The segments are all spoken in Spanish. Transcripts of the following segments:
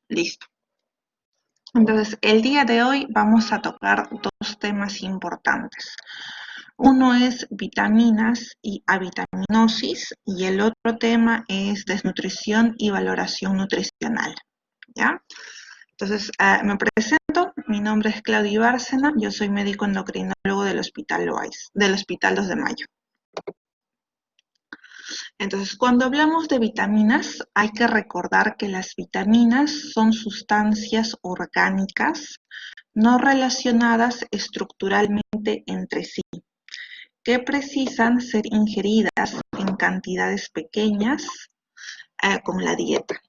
Listo. Entonces, el día de hoy vamos a tocar dos temas importantes. Uno es vitaminas y avitaminosis y el otro tema es desnutrición y valoración nutricional. ¿Ya? Entonces, me presento, mi nombre es Claudia Bárcena, yo soy médico endocrinólogo del Hospital Loaiza, del Hospital 2 de Mayo. Entonces, cuando hablamos de vitaminas, hay que recordar que las vitaminas son sustancias orgánicas no relacionadas estructuralmente entre sí, que precisan ser ingeridas en cantidades pequeñas con la dieta.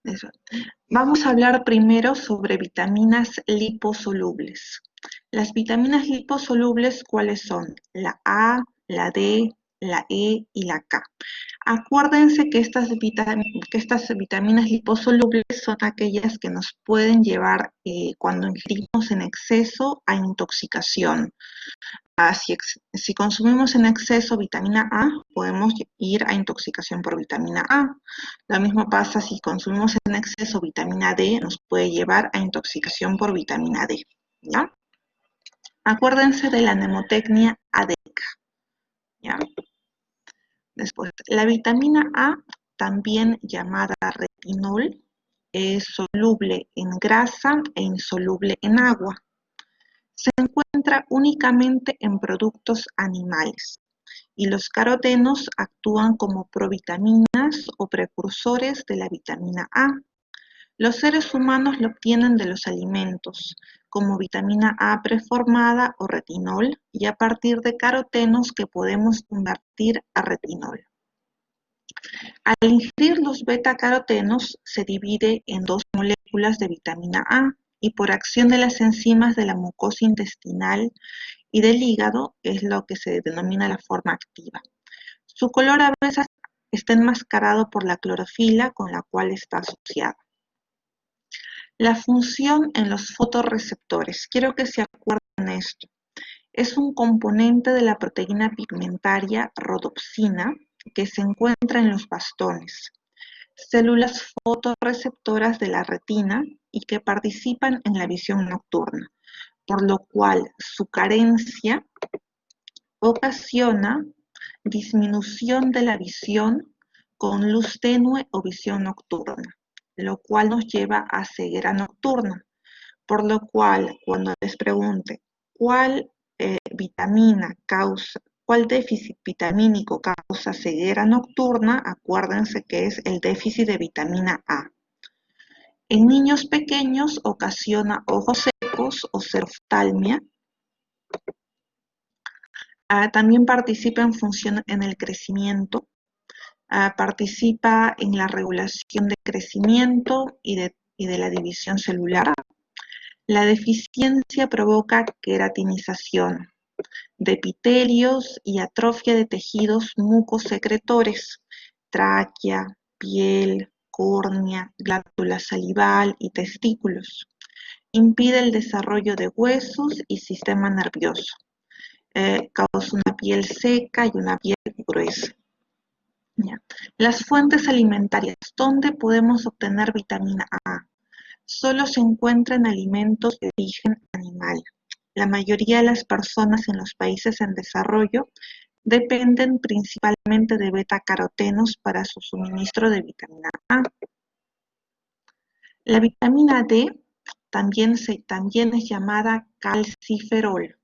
Eso. Vamos a hablar primero sobre vitaminas liposolubles. Las vitaminas liposolubles, ¿cuáles son? La A, la D, la E y la K. Acuérdense que estas vitaminas liposolubles son aquellas que nos pueden llevar, cuando ingerimos en exceso, a intoxicación. Si consumimos en exceso vitamina A, podemos ir a intoxicación por vitamina A. Lo mismo pasa si consumimos en exceso vitamina D, nos puede llevar a intoxicación por vitamina D. ¿Ya? Acuérdense de la mnemotecnia ADECA. ¿Ya? Después, la vitamina A, también llamada retinol, es soluble en grasa e insoluble en agua. Se encuentra únicamente en productos animales y los carotenos actúan como provitaminas o precursores de la vitamina A. Los seres humanos lo obtienen de los alimentos, como vitamina A preformada o retinol, y a partir de carotenos que podemos convertir a retinol. Al ingerir los beta-carotenos se divide en dos moléculas de vitamina A y por acción de las enzimas de la mucosa intestinal y del hígado es lo que se denomina la forma activa. Su color a veces está enmascarado por la clorofila con la cual está asociada. La función en los fotorreceptores. Quiero que se acuerden esto. Es un componente de la proteína pigmentaria rodopsina que se encuentra en los bastones, células fotorreceptoras de la retina y que participan en la visión nocturna, por lo cual su carencia ocasiona disminución de la visión con luz tenue o visión nocturna, lo cual nos lleva a ceguera nocturna, por lo cual cuando les pregunte cuál cuál déficit vitamínico causa ceguera nocturna, acuérdense que es el déficit de vitamina A. En niños pequeños ocasiona ojos secos o xeroftalmia. También participa en función en el crecimiento, participa en la regulación de crecimiento y de la división celular. La deficiencia provoca queratinización de epitelios y atrofia de tejidos mucosecretores, tráquea, piel, córnea, glándula salival y testículos. Impide el desarrollo de huesos y sistema nervioso. Causa una piel seca y una piel gruesa. Ya. Las fuentes alimentarias. ¿Dónde podemos obtener vitamina A? Solo se encuentra en alimentos de origen animal. La mayoría de las personas en los países en desarrollo dependen principalmente de beta-carotenos para su suministro de vitamina A. La vitamina D también es llamada calciferol.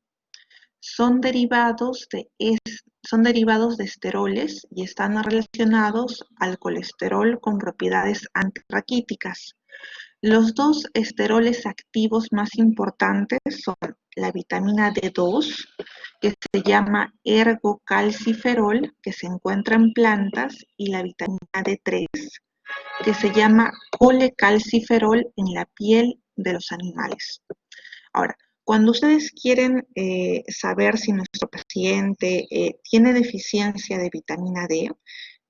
Son derivados de esteroles y están relacionados al colesterol con propiedades antirraquíticas. Los dos esteroles activos más importantes son la vitamina D2, que se llama ergocalciferol, que se encuentra en plantas, y la vitamina D3, que se llama colecalciferol en la piel de los animales. Ahora, cuando ustedes quieren saber si nuestro paciente tiene deficiencia de vitamina D,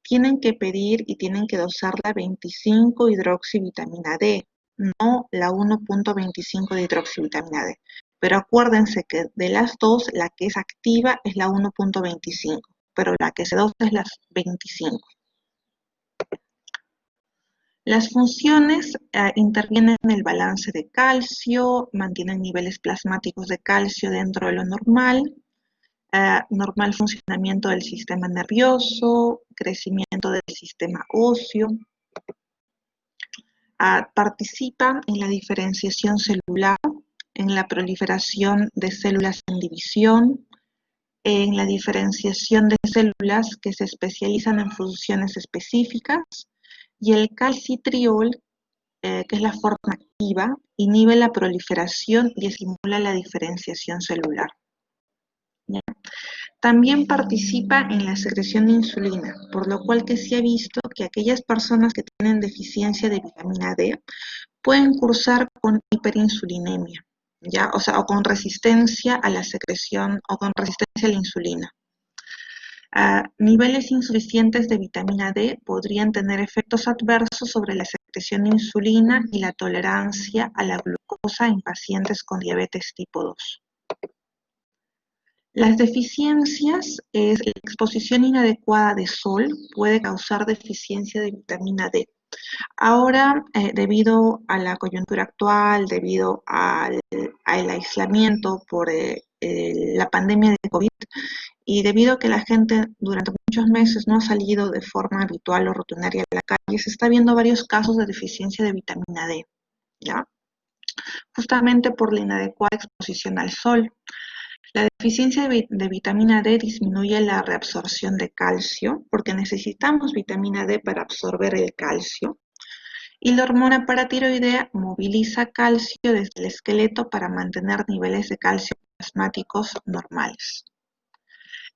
tienen que pedir y tienen que dosar la 25-hidroxivitamina D, no la 1.25 de hidroxivitamina D. Pero acuérdense que de las dos, la que es activa es la 1.25, pero la que se dosa es la 25. Las funciones intervienen en el balance de calcio, mantienen niveles plasmáticos de calcio dentro de lo normal, normal funcionamiento del sistema nervioso, crecimiento del sistema óseo. Participan en la diferenciación celular, en la proliferación de células en división, en la diferenciación de células que se especializan en funciones específicas, y el calcitriol, que es la forma activa, inhibe la proliferación y estimula la diferenciación celular. ¿Ya? También participa en la secreción de insulina, por lo cual que se ha visto que aquellas personas que tienen deficiencia de vitamina D pueden cursar con hiperinsulinemia, ¿ya? O sea, o con resistencia a la secreción o con resistencia a la insulina. Niveles insuficientes de vitamina D podrían tener efectos adversos sobre la secreción de insulina y la tolerancia a la glucosa en pacientes con diabetes tipo 2. Las deficiencias es la exposición inadecuada de sol puede causar deficiencia de vitamina D. Ahora, debido a la coyuntura actual, debido al aislamiento por la pandemia de COVID y debido a que la gente durante muchos meses no ha salido de forma habitual o rutinaria a la calle, se está viendo varios casos de deficiencia de vitamina D, ¿ya? Justamente por la inadecuada exposición al sol. La deficiencia de vitamina D disminuye la reabsorción de calcio, porque necesitamos vitamina D para absorber el calcio, y la hormona paratiroidea moviliza calcio desde el esqueleto para mantener niveles de calcio plasmáticos normales.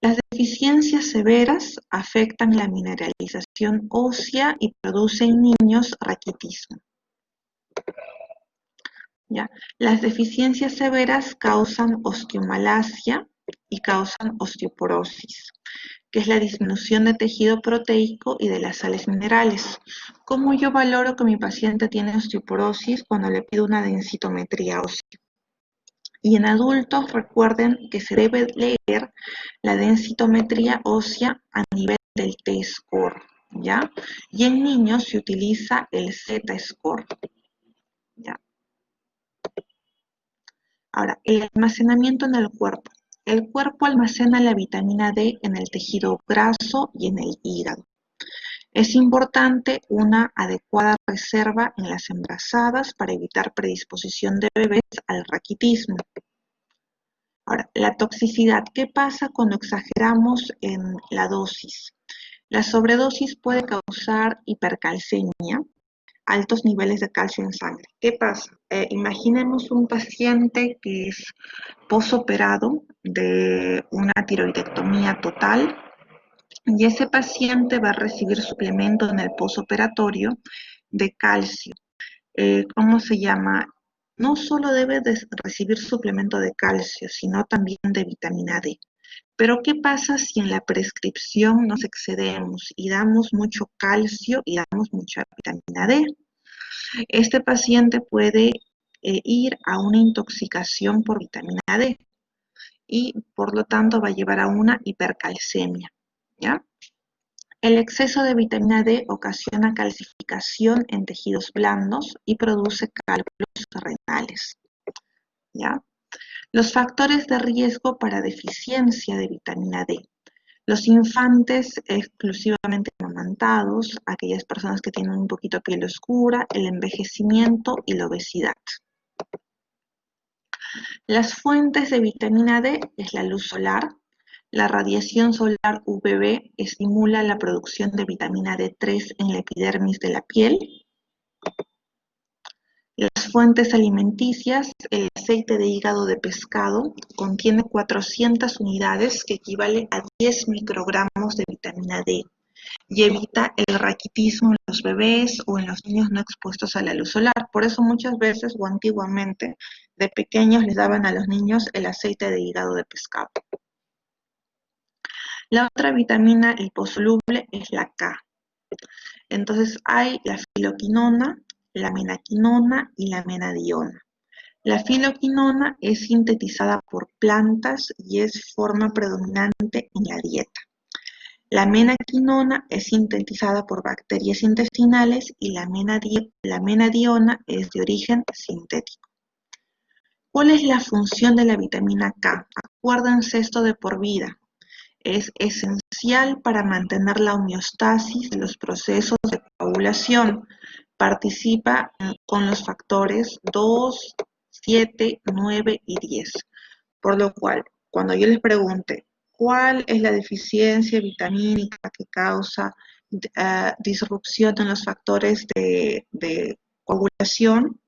Las deficiencias severas afectan la mineralización ósea y producen en niños raquitismo. ¿Ya? Las deficiencias severas causan osteomalacia y causan osteoporosis, que es la disminución de tejido proteico y de las sales minerales. ¿Cómo yo valoro que mi paciente tiene osteoporosis? Cuando le pido una densitometría ósea. Y en adultos recuerden que se debe leer la densitometría ósea a nivel del T-score, ¿ya? Y en niños se utiliza el Z-score, ¿ya? Ahora, el almacenamiento en el cuerpo. El cuerpo almacena la vitamina D en el tejido graso y en el hígado. Es importante una adecuada reserva en las embarazadas para evitar predisposición de bebés al raquitismo. Ahora, la toxicidad. ¿Qué pasa cuando exageramos en la dosis? La sobredosis puede causar hipercalcemia, altos niveles de calcio en sangre. ¿Qué pasa? Imaginemos un paciente que es posoperado de una tiroidectomía total y ese paciente va a recibir suplemento en el posoperatorio de calcio. ¿Cómo se llama? No solo debe de recibir suplemento de calcio, sino también de vitamina D. Pero ¿qué pasa si en la prescripción nos excedemos y damos mucho calcio y damos mucha vitamina D? Este paciente puede ir a una intoxicación por vitamina D y por lo tanto va a llevar a una hipercalcemia, ¿ya? El exceso de vitamina D ocasiona calcificación en tejidos blandos y produce cálculos renales, ¿ya? Los factores de riesgo para deficiencia de vitamina D. Los infantes exclusivamente amamantados, aquellas personas que tienen un poquito piel oscura, el envejecimiento y la obesidad. Las fuentes de vitamina D es la luz solar. La radiación solar UVB estimula la producción de vitamina D3 en la epidermis de la piel. Las fuentes alimenticias, el aceite de hígado de pescado contiene 400 unidades que equivale a 10 microgramos de vitamina D y evita el raquitismo en los bebés o en los niños no expuestos a la luz solar. Por eso muchas veces o antiguamente de pequeños les daban a los niños el aceite de hígado de pescado. La otra vitamina liposoluble es la K. Entonces hay la filoquinona, la menaquinona y la menadiona. La filoquinona es sintetizada por plantas y es forma predominante en la dieta. La menaquinona es sintetizada por bacterias intestinales y la menadiona es de origen sintético. ¿Cuál es la función de la vitamina K? Acuérdense esto de por vida. Es esencial para mantener la homeostasis de los procesos de coagulación. Participa con los factores 2, 7, 9 y 10. Por lo cual, cuando yo les pregunte cuál es la deficiencia vitamínica que causa disrupción en los factores de coagulación,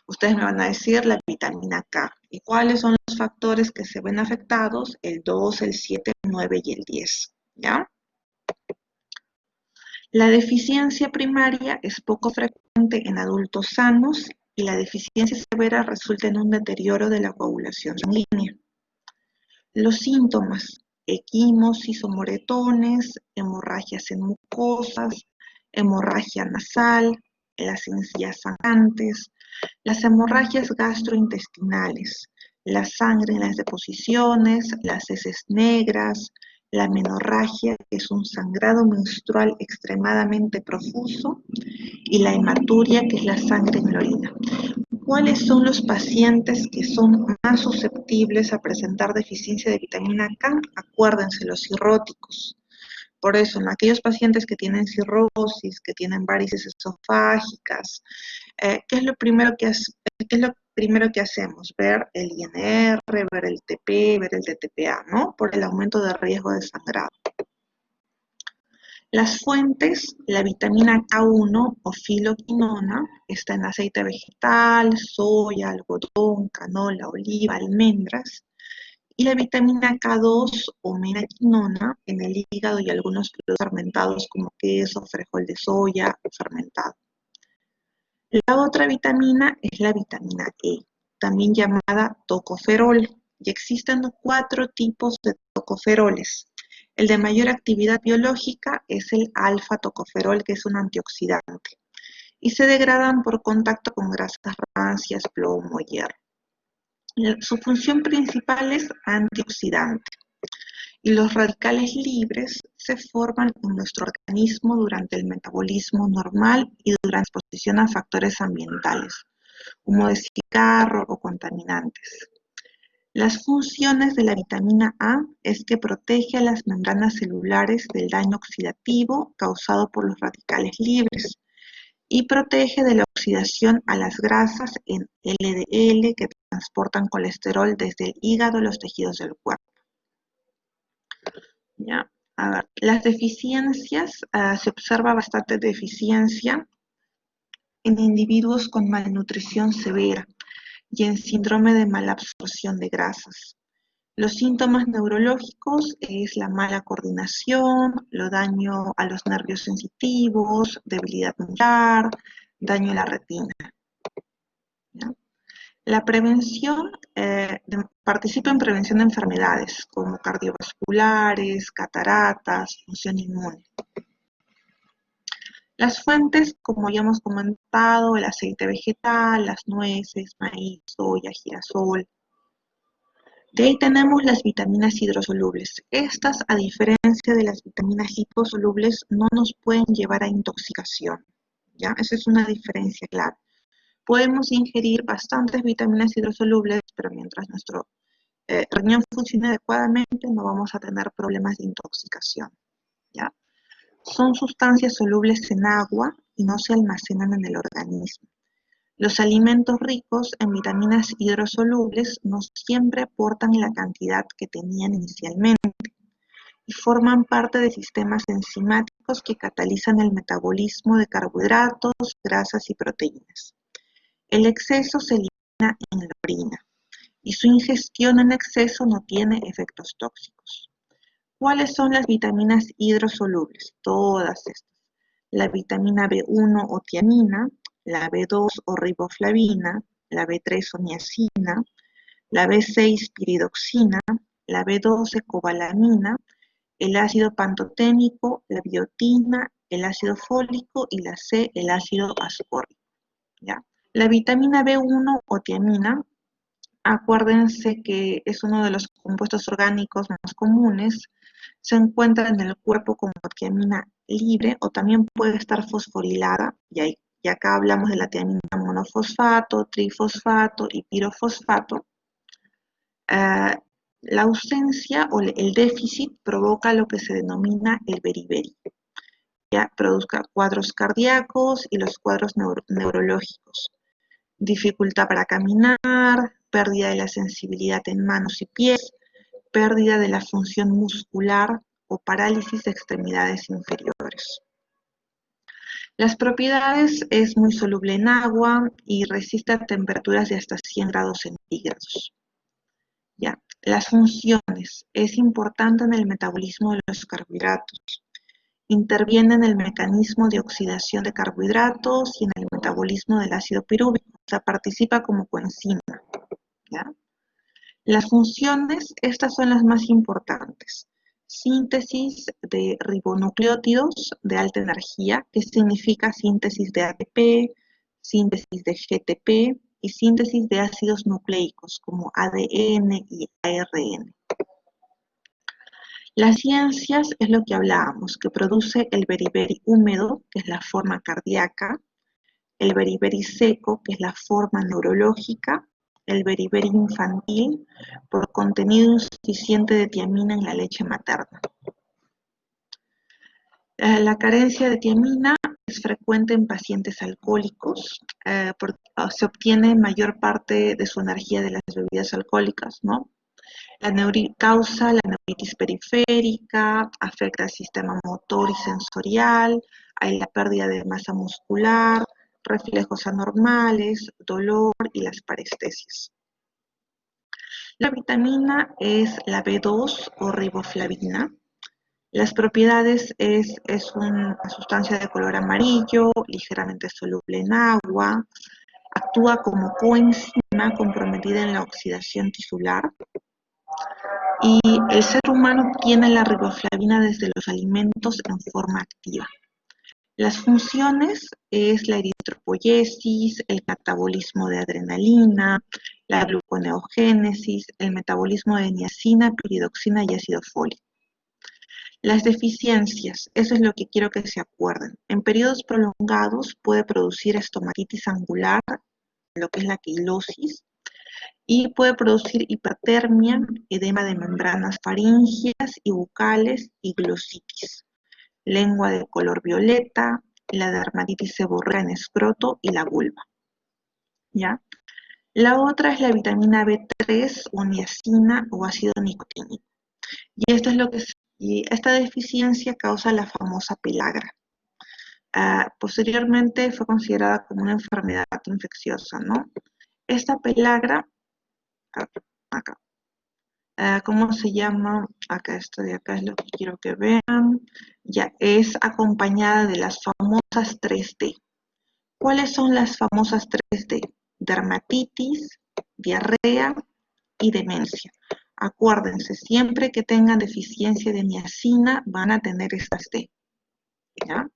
ustedes me van a decir la vitamina K. ¿Y cuáles son los factores que se ven afectados? El 2, el 7, el 9 y el 10. ¿Ya? La deficiencia primaria es poco frecuente en adultos sanos y la deficiencia severa resulta en un deterioro de la coagulación sanguínea. Los síntomas: equimosis o moretones, hemorragias en mucosas, hemorragia nasal, las encías sangrantes, las hemorragias gastrointestinales, la sangre en las deposiciones, las heces negras, la menorragia, que es un sangrado menstrual extremadamente profuso, y la hematuria, que es la sangre en la orina. ¿Cuáles son los pacientes que son más susceptibles a presentar deficiencia de vitamina K? Acuérdense, los cirróticos. Por eso, en aquellos pacientes que tienen cirrosis, que tienen varices esofágicas, ¿qué es lo primero que hacemos? Ver el INR, ver el TP, ver el TTPA, ¿no? Por el aumento de riesgo de sangrado. Las fuentes: la vitamina K1 o filoquinona está en aceite vegetal, soya, algodón, canola, oliva, almendras. Y la vitamina K2 o menaquinona en el hígado y algunos productos fermentados como queso, frijol de soya fermentado. La otra vitamina es la vitamina E, también llamada tocoferol, y existen 4 tipos de tocoferoles. El de mayor actividad biológica es el alfa-tocoferol, que es un antioxidante, y se degradan por contacto con grasas rancias, plomo, hierro. Su función principal es antioxidante, y los radicales libres se forman en nuestro organismo durante el metabolismo normal y durante la exposición a factores ambientales, humo de cigarro o contaminantes. Las funciones de la vitamina A es que protege a las membranas celulares del daño oxidativo causado por los radicales libres y protege de la oxidación a las grasas en LDL que transportan colesterol desde el hígado a los tejidos del cuerpo. ¿Ya? A ver, las deficiencias, se observa bastante deficiencia en individuos con malnutrición severa y en síndrome de malabsorción de grasas. Los síntomas neurológicos es la mala coordinación, lo daño a los nervios sensitivos, debilidad muscular, daño a la retina. ¿Ya? La prevención, participa en prevención de enfermedades como cardiovasculares, cataratas, función inmune. Las fuentes, como ya hemos comentado, el aceite vegetal, las nueces, maíz, soya, girasol. De ahí tenemos las vitaminas hidrosolubles. Estas, a diferencia de las vitaminas liposolubles, no nos pueden llevar a intoxicación, ¿ya? Esa es una diferencia clave. Podemos ingerir bastantes vitaminas hidrosolubles, pero mientras nuestro riñón funcione adecuadamente, no vamos a tener problemas de intoxicación, ¿ya? Son sustancias solubles en agua y no se almacenan en el organismo. Los alimentos ricos en vitaminas hidrosolubles no siempre aportan la cantidad que tenían inicialmente y forman parte de sistemas enzimáticos que catalizan el metabolismo de carbohidratos, grasas y proteínas. El exceso se elimina en la orina y su ingestión en exceso no tiene efectos tóxicos. ¿Cuáles son las vitaminas hidrosolubles? Todas estas. La vitamina B1 o tiamina, la B2 o riboflavina, la B3 o niacina, la B6 piridoxina, la B12 cobalamina, el ácido pantoténico, la biotina, el ácido fólico y la C, el ácido ascórbico. ¿Ya? La vitamina B1 o tiamina Acuérdense que es uno de los compuestos orgánicos más comunes. Se encuentra en el cuerpo como tiamina libre o también puede estar fosforilada, y acá hablamos de la tiamina monofosfato, trifosfato y pirofosfato. La ausencia o el déficit provoca lo que se denomina el beriberi. Ya produzca cuadros cardíacos y los cuadros neurológicos. Dificultad para caminar, pérdida de la sensibilidad en manos y pies, pérdida de la función muscular o parálisis de extremidades inferiores. Las propiedades: es muy soluble en agua y resiste a temperaturas de hasta 100 grados centígrados. ¿Ya? Las funciones: es importante en el metabolismo de los carbohidratos. Interviene en el mecanismo de oxidación de carbohidratos y en el metabolismo del ácido pirúvico, o sea, participa como coenzima. ¿Ya? Las funciones, estas son las más importantes. Síntesis de ribonucleótidos de alta energía, que significa síntesis de ATP, síntesis de GTP y síntesis de ácidos nucleicos como ADN y ARN. Las ciencias es lo que hablábamos, que produce el beriberi húmedo, que es la forma cardíaca, el beriberi seco, que es la forma neurológica, el beriberi infantil, por contenido insuficiente de tiamina en la leche materna. La carencia de tiamina es frecuente en pacientes alcohólicos, porque se obtiene mayor parte de su energía de las bebidas alcohólicas, ¿no? Causa la neuritis periférica, afecta el sistema motor y sensorial, hay la pérdida de masa muscular, reflejos anormales, dolor y las parestesias. La vitamina es la B2 o riboflavina. Las propiedades: es una sustancia de color amarillo, ligeramente soluble en agua, actúa como coenzima comprometida en la oxidación tisular, y el ser humano obtiene la riboflavina desde los alimentos en forma activa. Las funciones: es la eritropoyesis, el catabolismo de adrenalina, la gluconeogénesis, el metabolismo de niacina, piridoxina y ácido fólico. Las deficiencias: eso es lo que quiero que se acuerden. En periodos prolongados puede producir estomatitis angular, lo que es la quilosis, y puede producir hipertermia, edema de membranas faríngeas y bucales y glositis, lengua de color violeta, la dermatitis seborrea en escroto y la vulva. ¿Ya? La otra es la vitamina B3 o niacina o ácido nicotínico. Y esto es lo que y esta deficiencia causa la famosa pelagra. Posteriormente fue considerada como una enfermedad infecciosa, ¿no? Esta pelagra, acá, ¿cómo se llama? Acá, esto de acá es lo que quiero que vean. Ya, es acompañada de las famosas 3D. ¿Cuáles son las famosas 3D? Dermatitis, diarrea y demencia. Acuérdense, siempre que tengan deficiencia de niacina van a tener estas D. ¿Ya?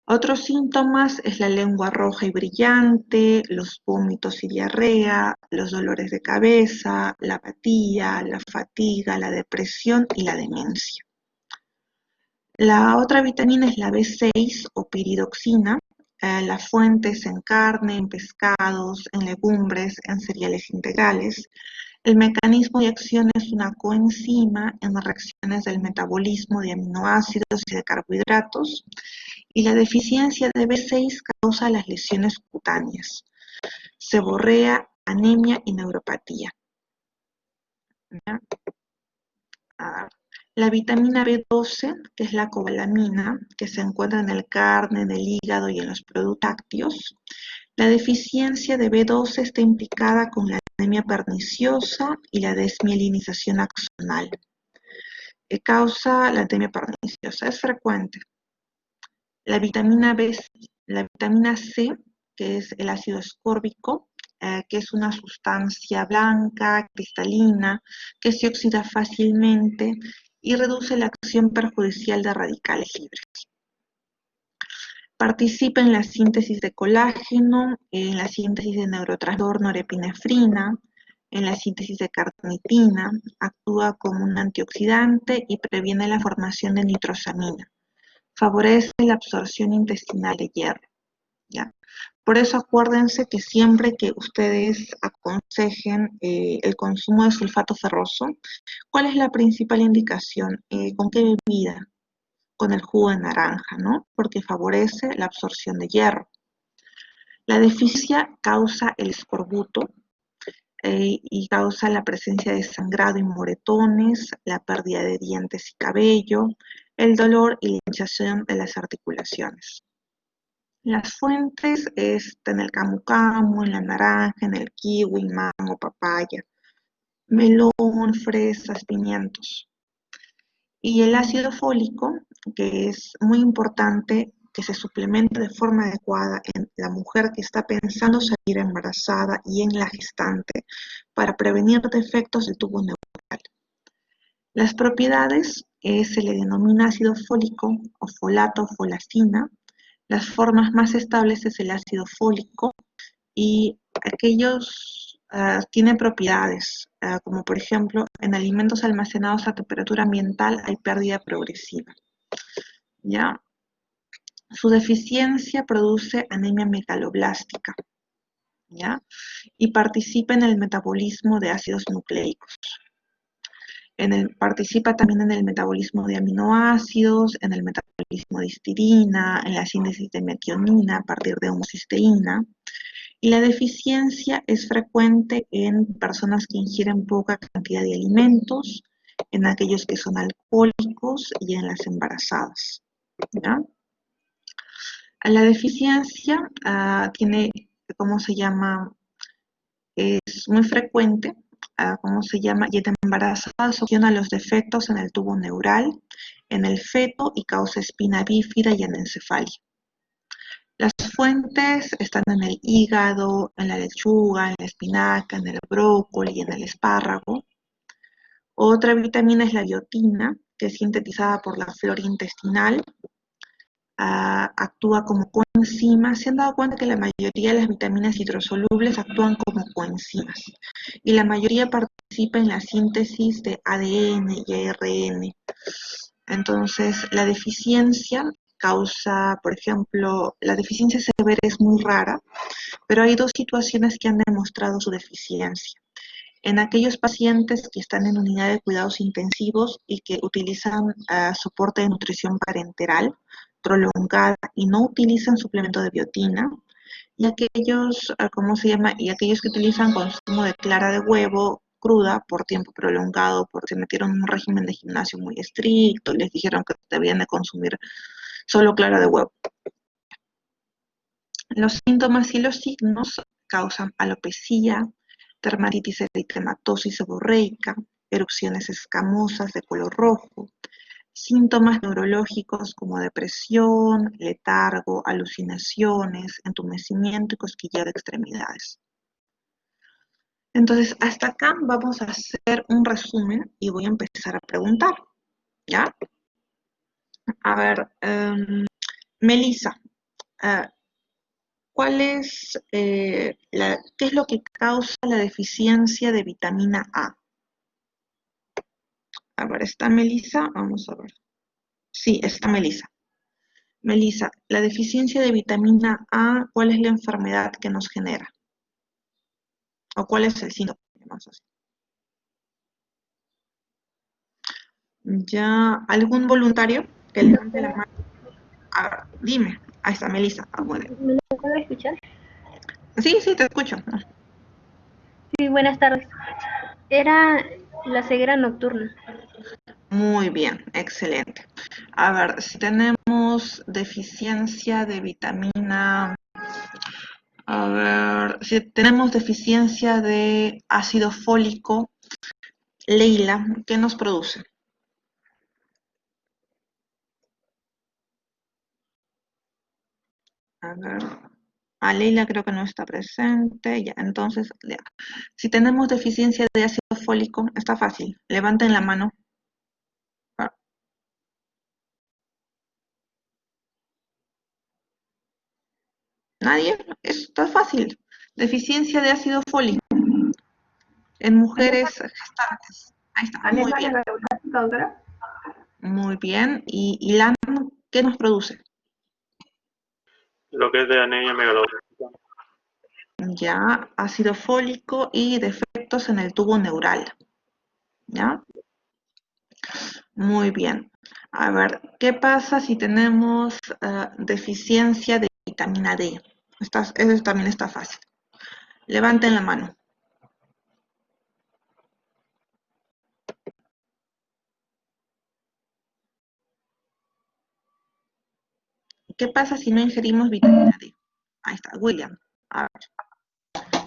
Otros síntomas es la lengua roja y brillante, los vómitos y diarrea, los dolores de cabeza, la apatía, la fatiga, la depresión y la demencia. La otra vitamina es la B6 o piridoxina. La fuente es en carne, en pescados, en legumbres, en cereales integrales. El mecanismo de acción es una coenzima en reacciones del metabolismo de aminoácidos y de carbohidratos, y la deficiencia de B6 causa las lesiones cutáneas, seborrea, anemia y neuropatía. ¿Ya? La vitamina B12, que es la cobalamina, que se encuentra en el carne, en el hígado y en los productos lácteos. La deficiencia de B12 está implicada con la anemia perniciosa y la desmielinización axonal. Causa la anemia perniciosa, es frecuente. La vitamina C, que es el ácido ascórbico, que es una sustancia blanca, cristalina, que se oxida fácilmente y reduce la acción perjudicial de radicales libres. Participa en la síntesis de colágeno, en la síntesis de neurotransmisor norepinefrina, en la síntesis de carnitina, actúa como un antioxidante y previene la formación de nitrosamina. Favorece la absorción intestinal de hierro. ¿Ya? Por eso acuérdense que siempre que ustedes aconsejen el consumo de sulfato ferroso, ¿cuál es la principal indicación? ¿Con qué bebida? Con el jugo de naranja, ¿no? Porque favorece la absorción de hierro. La deficiencia causa el escorbuto y causa la presencia de sangrado y moretones, la pérdida de dientes y cabello, el dolor y la hinchazón de las articulaciones. Las fuentes están en el camu camu, en la naranja, en el kiwi, mango, papaya, melón, fresas, pimientos. Y el ácido fólico, que es muy importante que se suplemente de forma adecuada en la mujer que está pensando salir embarazada y en la gestante para prevenir defectos del tubo neural. Las propiedades se le denomina ácido fólico o folato o folacina. Las formas más estables es el ácido fólico y aquellos tienen propiedades, como por ejemplo en alimentos almacenados a temperatura ambiental hay pérdida progresiva. ¿Ya? Su deficiencia produce anemia megaloblástica, ¿ya? Y participa en el metabolismo de ácidos nucleicos. Participa también en el metabolismo de aminoácidos, en el metabolismo de histidina, en la síntesis de metionina a partir de homocisteína. Y la deficiencia es frecuente en personas que ingieren poca cantidad de alimentos, en aquellos que son alcohólicos y en las embarazadas. ¿Ya? La deficiencia tiene, ¿cómo se llama? Es muy frecuente, ¿cómo se llama? Y en embarazadas ocasiona los defectos en el tubo neural, en el feto y causa espina bífida y anencefalia. Las fuentes están en el hígado, en la lechuga, en la espinaca, en el brócoli y en el espárrago. Otra vitamina es la biotina, que es sintetizada por la flora intestinal. Actúa como coenzima. Se han dado cuenta que la mayoría de las vitaminas hidrosolubles actúan como coenzimas y la mayoría participa en la síntesis de ADN y ARN. Entonces, la deficiencia causa, por ejemplo, la deficiencia severa es muy rara, pero hay dos situaciones que han demostrado su deficiencia. En aquellos pacientes que están en unidad de cuidados intensivos y que utilizan soporte de nutrición parenteral prolongada y no utilizan suplemento de biotina, y aquellos, ¿cómo se llama? Y aquellos que utilizan consumo de clara de huevo cruda por tiempo prolongado, porque se metieron en un régimen de gimnasio muy estricto, les dijeron que debían de consumir solo clara de huevo. Los síntomas y los signos causan alopecia, dermatitis eritematosa seborreica, erupciones escamosas de color rojo, síntomas neurológicos como depresión, letargo, alucinaciones, entumecimiento y cosquilleo de extremidades. Entonces, hasta acá vamos a hacer un resumen y voy a empezar a preguntar, ¿ya? A ver, Melissa, ¿qué es lo que causa la deficiencia de vitamina A? A ver, ¿está Melissa? Vamos a ver. Sí, está Melissa. Melissa, la deficiencia de vitamina A, ¿cuál es la enfermedad que nos genera? ¿O cuál es el síntoma? ¿Ya algún voluntario que levante la mano? A ver, dime. Ahí está Melissa. Bueno. ¿Me puedo escuchar? Sí, sí, te escucho. Sí, buenas tardes. Era la ceguera nocturna. Muy bien, excelente. A ver, si tenemos deficiencia de vitamina, a ver, si tenemos deficiencia de ácido fólico, Leila, ¿qué nos produce? A ver, a Leila creo que no está presente, ya, entonces, ya. Si tenemos deficiencia de ácido fólico, está fácil, levanten la mano. ¿Nadie? Esto está fácil. Deficiencia de ácido fólico en mujeres gestantes. Ahí está, muy Anemia bien. neurológica, doctora. Muy bien. ¿Y Ilan, qué nos produce? Lo que es de anemia megalódica. Ya, ácido fólico y defectos en el tubo neural. ¿Ya? Muy bien. A ver, ¿qué pasa si tenemos deficiencia de vitamina D? Eso también está fácil. Levanten la mano. ¿Qué pasa si no ingerimos vitamina D? Ahí está, William. A ver,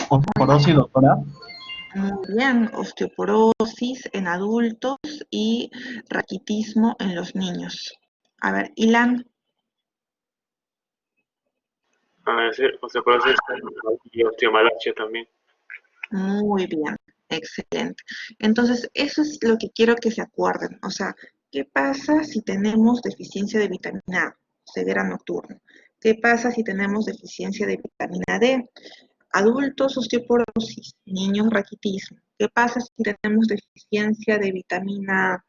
Osteoporosis, doctora. muy bien, osteoporosis en adultos y raquitismo en los niños. A ver, Ilan, Osteoporosis y osteomalacia también. muy bien, excelente. Entonces, eso es lo que quiero que se acuerden. O sea, ¿qué pasa si tenemos deficiencia de vitamina A, ceguera nocturna? ¿Qué pasa si tenemos deficiencia de vitamina D? Adultos, osteoporosis, niños, raquitismo. ¿Qué pasa si tenemos deficiencia de vitamina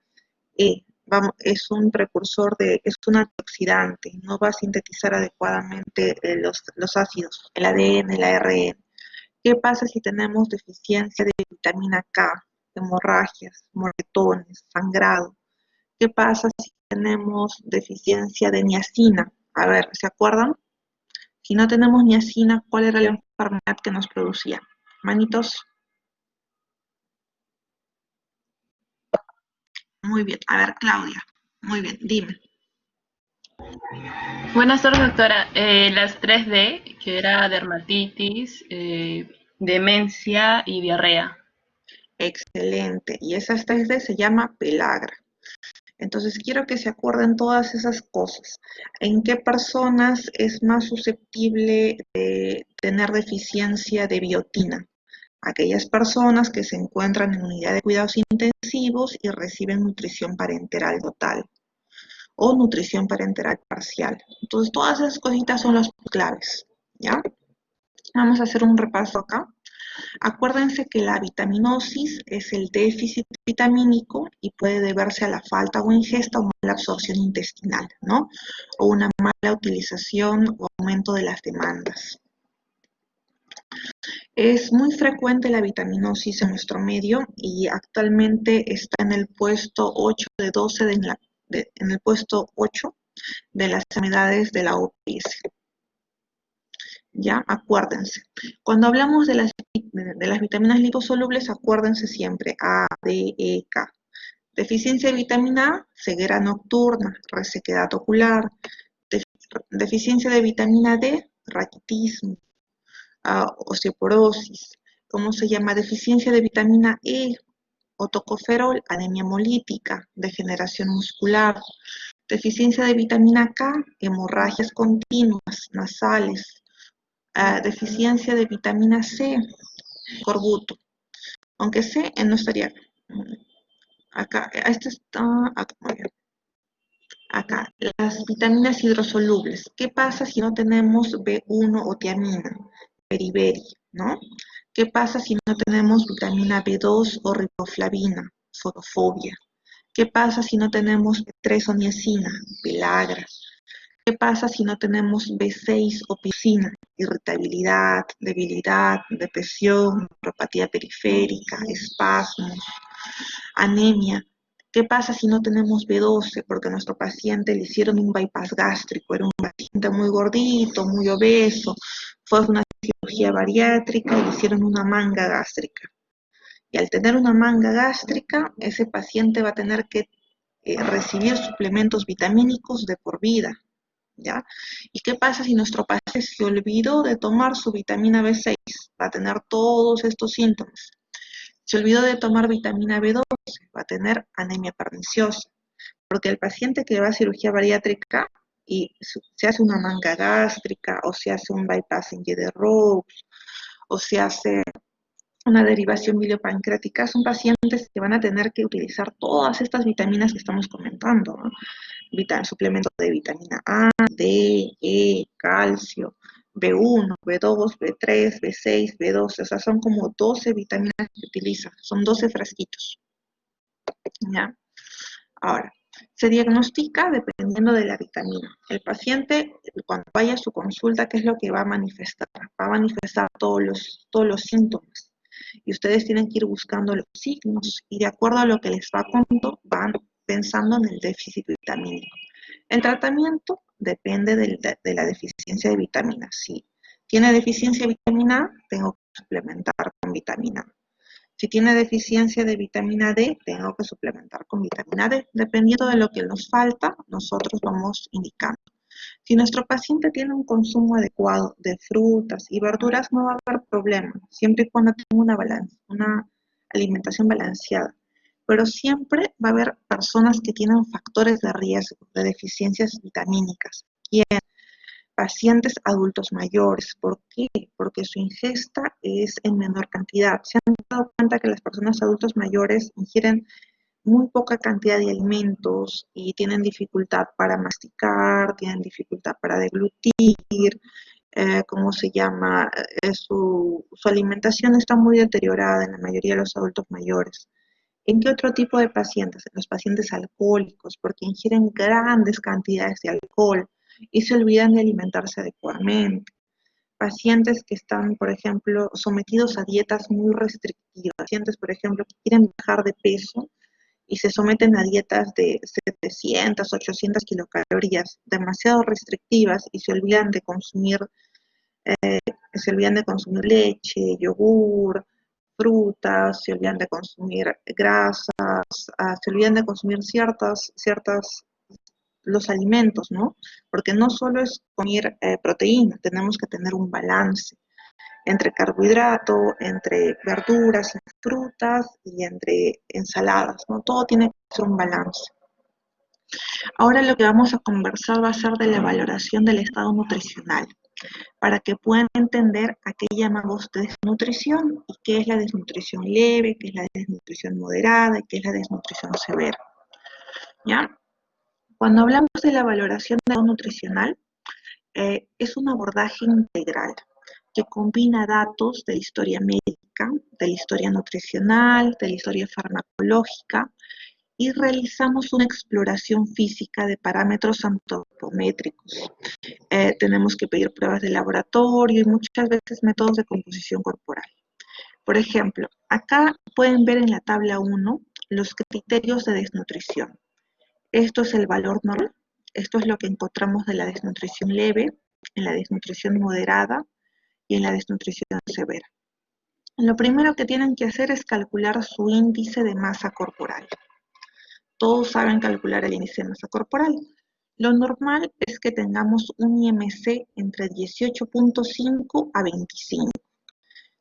E? Vamos, es un precursor es un antioxidante, no va a sintetizar adecuadamente los ácidos, el ADN, el ARN. ¿Qué pasa si tenemos deficiencia de vitamina K, hemorragias, moretones, sangrado? ¿Qué pasa si tenemos deficiencia de niacina? A ver, ¿se acuerdan? Si no tenemos niacina, ¿cuál era la enfermedad que nos producía? Manitos. Muy bien. A ver, Claudia. Muy bien, dime. Buenas tardes, doctora. Las 3D, que era dermatitis, demencia y diarrea. Excelente. Y esas 3D se llama pelagra. Entonces quiero que se acuerden todas esas cosas. ¿En qué personas es más susceptible de tener deficiencia de biotina? Aquellas personas que se encuentran en unidad de cuidados intensivos y reciben nutrición parenteral total o nutrición parenteral parcial. Entonces todas esas cositas son las claves, ¿ya? Vamos a hacer un repaso acá. Acuérdense que la vitaminosis es el déficit vitamínico y puede deberse a la falta o ingesta o mala absorción intestinal, ¿no? O una mala utilización o aumento de las demandas. Es muy frecuente la vitaminosis en nuestro medio y actualmente está en el puesto 8 de 12 en el puesto 8 de las enfermedades de la OPS. Ya, acuérdense. Cuando hablamos de las vitaminas liposolubles, acuérdense siempre A, D, E, K. Deficiencia de vitamina A, ceguera nocturna, resequedad ocular. Deficiencia de vitamina D, raquitismo, osteoporosis. ¿Cómo se llama? Deficiencia de vitamina E o tocoferol, anemia hemolítica, degeneración muscular. Deficiencia de vitamina K, hemorragias continuas, nasales. Deficiencia de vitamina C, corbuto. Aunque C no estaría acá. Esto está acá, muy bien. Acá, las vitaminas hidrosolubles. ¿Qué pasa si no tenemos B1 o tiamina? Beriberi, ¿no? ¿Qué pasa si no tenemos vitamina B2 o riboflavina? Fotofobia. ¿Qué pasa si no tenemos B3 o niacina? Pelagra. ¿Qué pasa si no tenemos B6 o piscina? Irritabilidad, debilidad, depresión, neuropatía periférica, espasmos, anemia. ¿Qué pasa si no tenemos B12? Porque a nuestro paciente le hicieron un bypass gástrico, era un paciente muy gordito, muy obeso, fue a una cirugía bariátrica y le hicieron una manga gástrica. Y al tener una manga gástrica, ese paciente va a tener que recibir suplementos vitamínicos de por vida, ¿ya? ¿Y qué pasa si nuestro paciente se olvidó de tomar su vitamina B6? Va a tener todos estos síntomas. Se olvidó de tomar vitamina B12, va a tener anemia perniciosa, porque el paciente que va a cirugía bariátrica y se hace una manga gástrica o se hace un bypass en Y de Rhodes o se hace una derivación biliopancreática, son pacientes que van a tener que utilizar todas estas vitaminas que estamos comentando, ¿no? Suplementos de vitamina A, D, E, calcio, B1, B2, B3, B6, B12, o sea, son como 12 vitaminas que utiliza, son 12 frasquitos, ¿ya? Ahora, se diagnostica dependiendo de la vitamina. El paciente, cuando vaya a su consulta, ¿qué es lo que va a manifestar? Va a manifestar todos los síntomas. Y ustedes tienen que ir buscando los signos y de acuerdo a lo que les va contando, van pensando en el déficit vitamínico. El tratamiento depende de la deficiencia de vitaminas. Si tiene deficiencia de vitamina A, tengo que suplementar con vitamina A. Si tiene deficiencia de vitamina D, tengo que suplementar con vitamina D. Dependiendo de lo que nos falta, nosotros vamos indicando. Si nuestro paciente tiene un consumo adecuado de frutas y verduras, no va a haber problema, siempre y cuando tenga una alimentación balanceada. Pero siempre va a haber personas que tienen factores de riesgo de deficiencias vitamínicas. ¿Quién? Pacientes adultos mayores. ¿Por qué? Porque su ingesta es en menor cantidad. Se han dado cuenta que las personas adultos mayores ingieren muy poca cantidad de alimentos y tienen dificultad para masticar, tienen dificultad para deglutir, ¿cómo se llama? Su alimentación está muy deteriorada en la mayoría de los adultos mayores. ¿En qué otro tipo de pacientes? En los pacientes alcohólicos, porque ingieren grandes cantidades de alcohol y se olvidan de alimentarse adecuadamente. Pacientes que están, por ejemplo, sometidos a dietas muy restrictivas. Pacientes, por ejemplo, que quieren bajar de peso y se someten a dietas de 700, 800 kilocalorías demasiado restrictivas y se olvidan de consumir leche, yogur, frutas, se olvidan de consumir grasas, se olvidan de consumir los alimentos, ¿no? Porque no solo es comer proteína, tenemos que tener un balance entre carbohidrato, entre verduras y frutas y entre ensaladas, ¿no? Todo tiene que ser un balance. Ahora lo que vamos a conversar va a ser de la valoración del estado nutricional, para que puedan entender a qué llamamos desnutrición y qué es la desnutrición leve, qué es la desnutrición moderada y qué es la desnutrición severa. ¿Ya? Cuando hablamos de la valoración del estado nutricional, es un abordaje integral que combina datos de la historia médica, de la historia nutricional, de la historia farmacológica, y realizamos una exploración física de parámetros antropométricos. Tenemos que pedir pruebas de laboratorio y muchas veces métodos de composición corporal. Por ejemplo, acá pueden ver en la tabla 1 los criterios de desnutrición. Esto es el valor normal, esto es lo que encontramos de la desnutrición leve, en la desnutrición moderada y en la desnutrición severa. Lo primero que tienen que hacer es calcular su índice de masa corporal. Todos saben calcular el índice de masa corporal. Lo normal es que tengamos un IMC entre 18.5 a 25.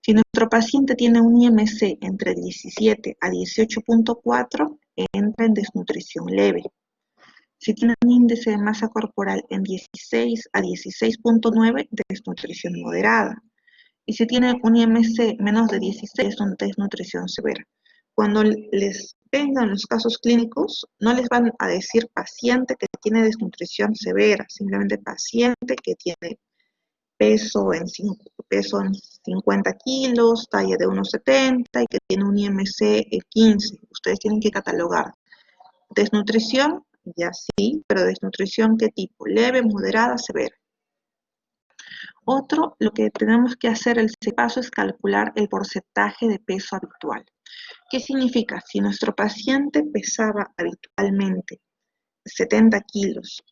Si nuestro paciente tiene un IMC entre 17 a 18.4, entra en desnutrición leve. Si tiene un índice de masa corporal en 16 a 16.9, desnutrición moderada. Y si tiene un IMC menos de 16, es una desnutrición severa. Cuando les vengan los casos clínicos, no les van a decir paciente que tiene desnutrición severa, simplemente paciente que tiene peso en 50 kilos, talla de 1,70 y que tiene un IMC 15. Ustedes tienen que catalogar. Desnutrición, ya sí, pero desnutrición ¿qué tipo? Leve, moderada, severa. Otro, lo que tenemos que hacer el paso es calcular el porcentaje de peso habitual. ¿Qué significa? Si nuestro paciente pesaba habitualmente 70 kilos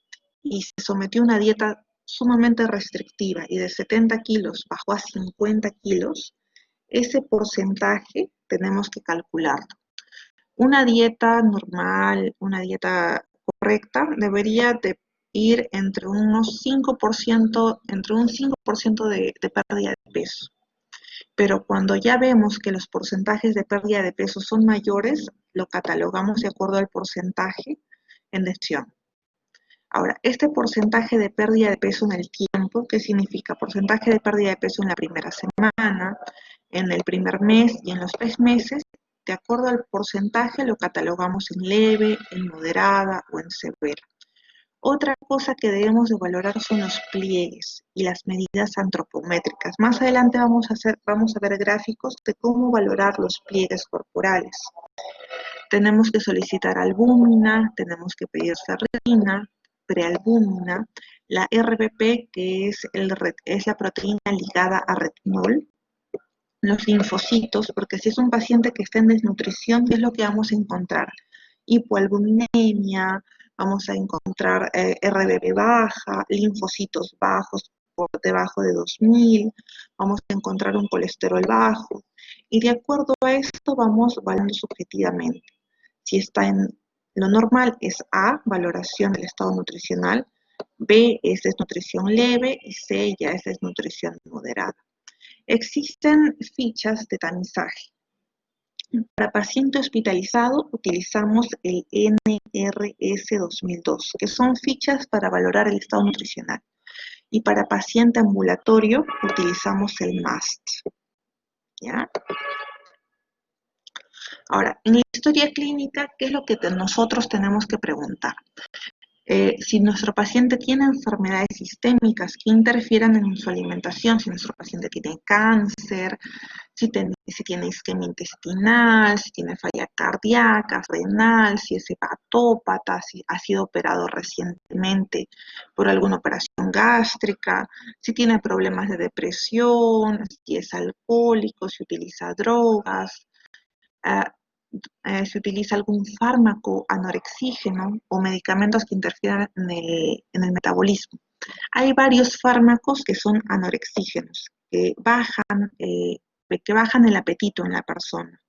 y se sometió a una dieta sumamente restrictiva y de 70 kilos bajó a 50 kilos, ese porcentaje tenemos que calcularlo. Una dieta normal, una dieta correcta, debería de ir entre unos 5%, entre un 5% de pérdida de peso. Pero cuando ya vemos que los porcentajes de pérdida de peso son mayores, lo catalogamos de acuerdo al porcentaje en lesión. Ahora, este porcentaje de pérdida de peso en el tiempo, ¿qué significa? Porcentaje de pérdida de peso en la primera semana, en el primer mes y en los 3 meses, de acuerdo al porcentaje lo catalogamos en leve, en moderada o en severa. Otra cosa que debemos de valorar son los pliegues y las medidas antropométricas. Más adelante vamos a ver gráficos de cómo valorar los pliegues corporales. Tenemos que solicitar albúmina, tenemos que pedir ferritina, prealbúmina, la RBP, que es la proteína ligada a retinol, los linfocitos, porque si es un paciente que está en desnutrición, ¿qué es lo que vamos a encontrar? Hipoalbuminemia, vamos a encontrar RBP baja, linfocitos bajos por debajo de 2000, vamos a encontrar un colesterol bajo, y de acuerdo a esto vamos valorando subjetivamente. Si está en lo normal es A, valoración del estado nutricional, B es desnutrición leve y C ya es desnutrición moderada. Existen fichas de tamizaje. Para paciente hospitalizado utilizamos el NRS 2002, que son fichas para valorar el estado nutricional. Y para paciente ambulatorio utilizamos el MAST. ¿Ya? Ahora, en la historia clínica, ¿qué es lo que nosotros tenemos que preguntar? Si nuestro paciente tiene enfermedades sistémicas que interfieran en su alimentación, si nuestro paciente tiene cáncer, si tiene isquemia intestinal, si tiene falla cardíaca, renal, si es hepatópata, si ha sido operado recientemente por alguna operación gástrica, si tiene problemas de depresión, si es alcohólico, si utiliza drogas, se utiliza algún fármaco anorexígeno o medicamentos que interfieran en el metabolismo. Hay varios fármacos que son anorexígenos, que bajan el apetito en la persona.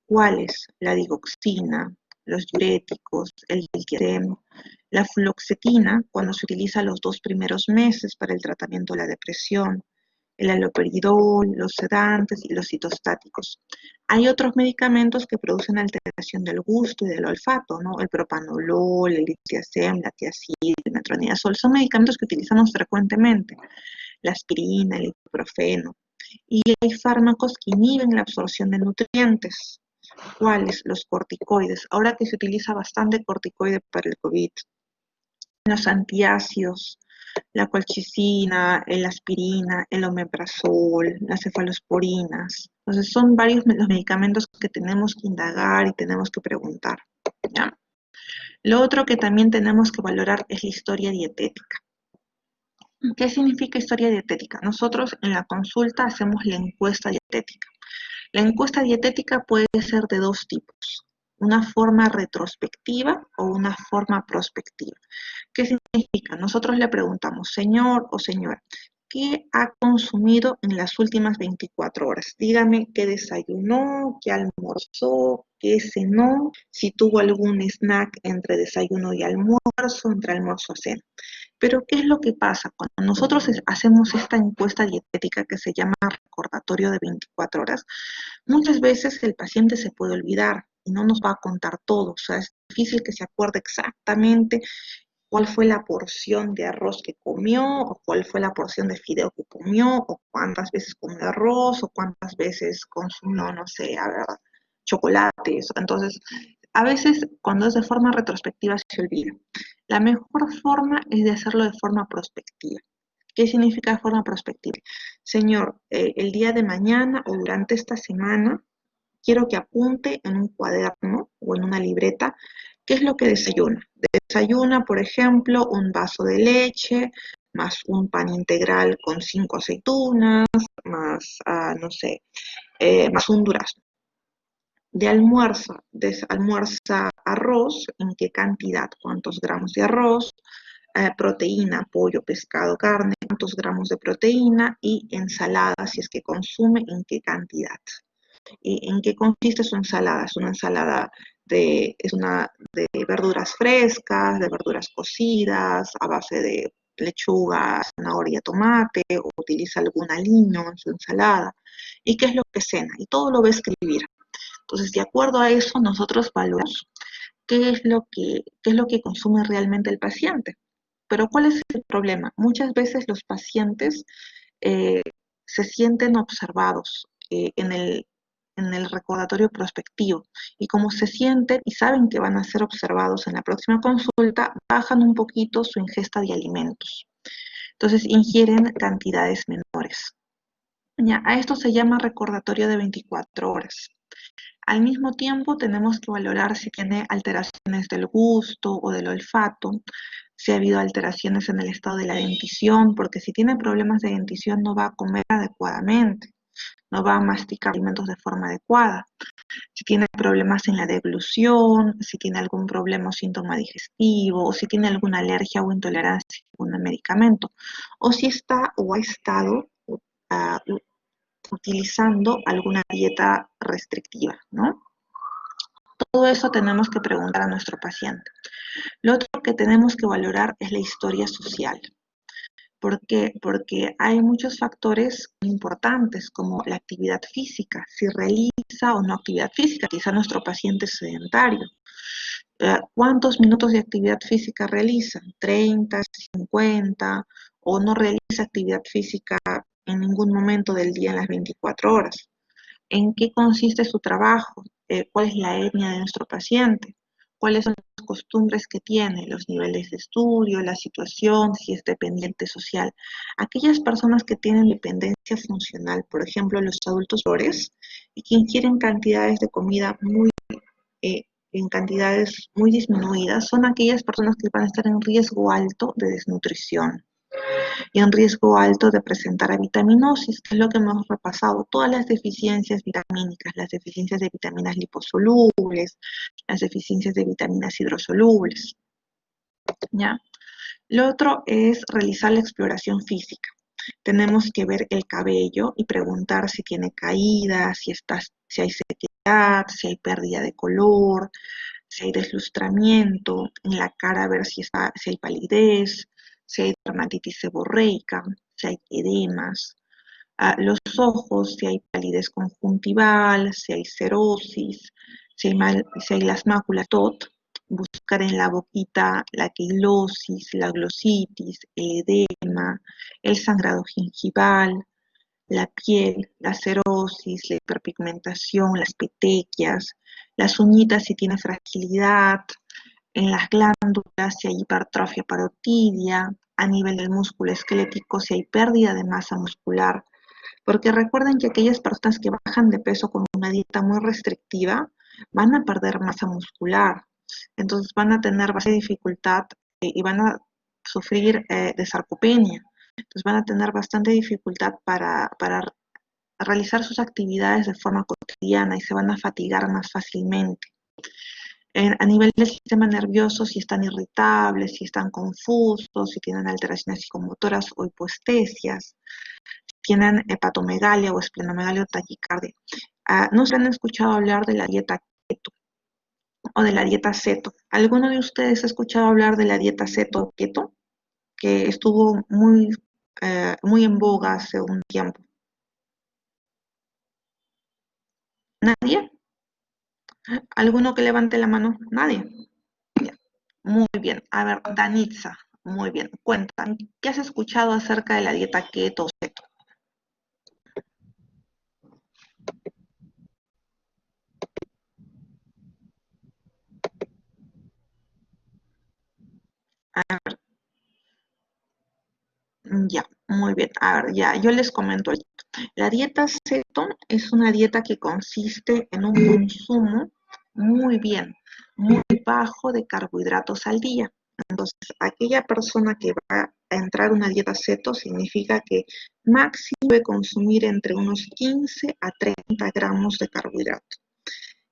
¿Cuáles? La digoxina, los diuréticos, el Diltiazem, la fluoxetina, cuando se utiliza los 2 primeros meses para el tratamiento de la depresión, el haloperidol, los sedantes y los citostáticos. Hay otros medicamentos que producen alteración del gusto y del olfato, ¿no? El propanolol, el Diltiazem, la tiazida, el metronidazol, son medicamentos que utilizamos frecuentemente. La aspirina, el ibuprofeno. Y hay fármacos que inhiben la absorción de nutrientes. ¿Cuáles? Los corticoides. Ahora que se utiliza bastante corticoide para el COVID. Los antiácidos, la colchicina, el aspirina, el omeprazol, las cefalosporinas. Entonces son varios los medicamentos que tenemos que indagar y tenemos que preguntar, ¿ya? Lo otro que también tenemos que valorar es la historia dietética. ¿Qué significa historia dietética? Nosotros en la consulta hacemos la encuesta dietética. La encuesta dietética puede ser de 2 tipos, una forma retrospectiva o una forma prospectiva. ¿Qué significa? Nosotros le preguntamos, señor o señora, ¿qué ha consumido en las últimas 24 horas? Dígame qué desayunó, qué almorzó, qué cenó, si tuvo algún snack entre desayuno y almuerzo, entre almuerzo a cena. Pero ¿qué es lo que pasa? Cuando nosotros hacemos esta encuesta dietética que se llama recordatorio de 24 horas, muchas veces el paciente se puede olvidar y no nos va a contar todo. O sea, es difícil que se acuerde exactamente cuál fue la porción de arroz que comió, o cuál fue la porción de fideo que comió, o cuántas veces comió arroz, o cuántas veces consumió, no sé, chocolates. Entonces, a veces cuando es de forma retrospectiva se olvida. La mejor forma es de hacerlo de forma prospectiva. ¿Qué significa de forma prospectiva? Señor, el día de mañana o durante esta semana, quiero que apunte en un cuaderno o en una libreta qué es lo que desayuna. Desayuna, por ejemplo, un vaso de leche, más un pan integral con 5 aceitunas, más, no sé, más un durazno. Almuerza arroz, ¿en qué cantidad? ¿Cuántos gramos de arroz? Proteína, pollo, pescado, carne, cuántos gramos de proteína, y ensalada, si es que consume, en qué cantidad. ¿Y en qué consiste su ensalada? Es una ensalada de verduras frescas, de verduras cocidas, a base de lechuga, zanahoria, tomate, o utiliza algún aliño en su ensalada. ¿Y qué es lo que cena? Y todo lo va a escribir. Entonces, de acuerdo a eso, nosotros valoramos qué es lo que consume realmente el paciente. Pero ¿cuál es el problema? Muchas veces los pacientes se sienten observados en el en el recordatorio prospectivo y como se sienten y saben que van a ser observados en la próxima consulta, bajan un poquito su ingesta de alimentos. Entonces ingieren cantidades menores. Ya, a esto se llama recordatorio de 24 horas. Al mismo tiempo tenemos que valorar si tiene alteraciones del gusto o del olfato, si ha habido alteraciones en el estado de la dentición, porque si tiene problemas de dentición no va a comer adecuadamente, no va a masticar alimentos de forma adecuada. Si tiene problemas en la deglución, si tiene algún problema o síntoma digestivo, o si tiene alguna alergia o intolerancia a algún medicamento, o si está o ha estado utilizando alguna dieta restrictiva, ¿no? Todo eso tenemos que preguntar a nuestro paciente. Lo otro que tenemos que valorar es la historia social. ¿Por qué? Porque hay muchos factores importantes como la actividad física, si realiza o no actividad física, quizá nuestro paciente es sedentario. ¿Cuántos minutos de actividad física realiza? 30, 50, o no realiza actividad física en ningún momento del día en las 24 horas. ¿En qué consiste su trabajo? ¿Cuál es la etnia de nuestro paciente? ¿Cuáles son las costumbres que tiene? Los niveles de estudio, la situación, si es dependiente social. Aquellas personas que tienen dependencia funcional, por ejemplo, los adultos mayores, y que ingieren cantidades de comida en cantidades muy disminuidas, son aquellas personas que van a estar en riesgo alto de desnutrición y en riesgo alto de presentar avitaminosis, que es lo que hemos repasado, todas las deficiencias vitamínicas, las deficiencias de vitaminas liposolubles, las deficiencias de vitaminas hidrosolubles, ¿ya? Lo otro es realizar la exploración física. Tenemos que ver el cabello y preguntar si tiene caída, si hay sequedad, si hay pérdida de color, si hay deslustramiento, en la cara ver si hay palidez, si hay dermatitis seborreica, si hay edemas, los ojos, si hay palidez conjuntival, si hay cerosis, si hay las máculas TOT, buscar en la boquita la quilosis, la glositis, el edema, el sangrado gingival, la piel, la cerosis, la hiperpigmentación, las petequias, las uñitas si tiene fragilidad, en las glándulas si hay hipertrofia parotidia, a nivel del músculo esquelético si hay pérdida de masa muscular, porque recuerden que aquellas personas que bajan de peso con una dieta muy restrictiva van a perder masa muscular, entonces van a tener bastante dificultad y van a sufrir de sarcopenia, entonces van a tener bastante dificultad para realizar sus actividades de forma cotidiana y se van a fatigar más fácilmente. A nivel del sistema nervioso, si están irritables, si están confusos, si tienen alteraciones psicomotoras o hipoestesias, tienen hepatomegalia o esplenomegalia o taquicardia. ¿No se han escuchado hablar de la dieta keto o de la dieta ceto? ¿Alguno de ustedes ha escuchado hablar de la dieta ceto o keto? Que estuvo muy en boga hace un tiempo. ¿Nadie? ¿Alguno que levante la mano? ¿Nadie? Bien. Muy bien. A ver, Danitza, muy bien. Cuéntame, ¿qué has escuchado acerca de la dieta keto o ceto? A ver, ya, muy bien. A ver, ya, yo les comento. La dieta ceto es una dieta que consiste en un consumo muy bajo de carbohidratos al día. Entonces, aquella persona que va a entrar a una dieta ceto significa que máximo debe consumir entre unos 15 a 30 gramos de carbohidratos.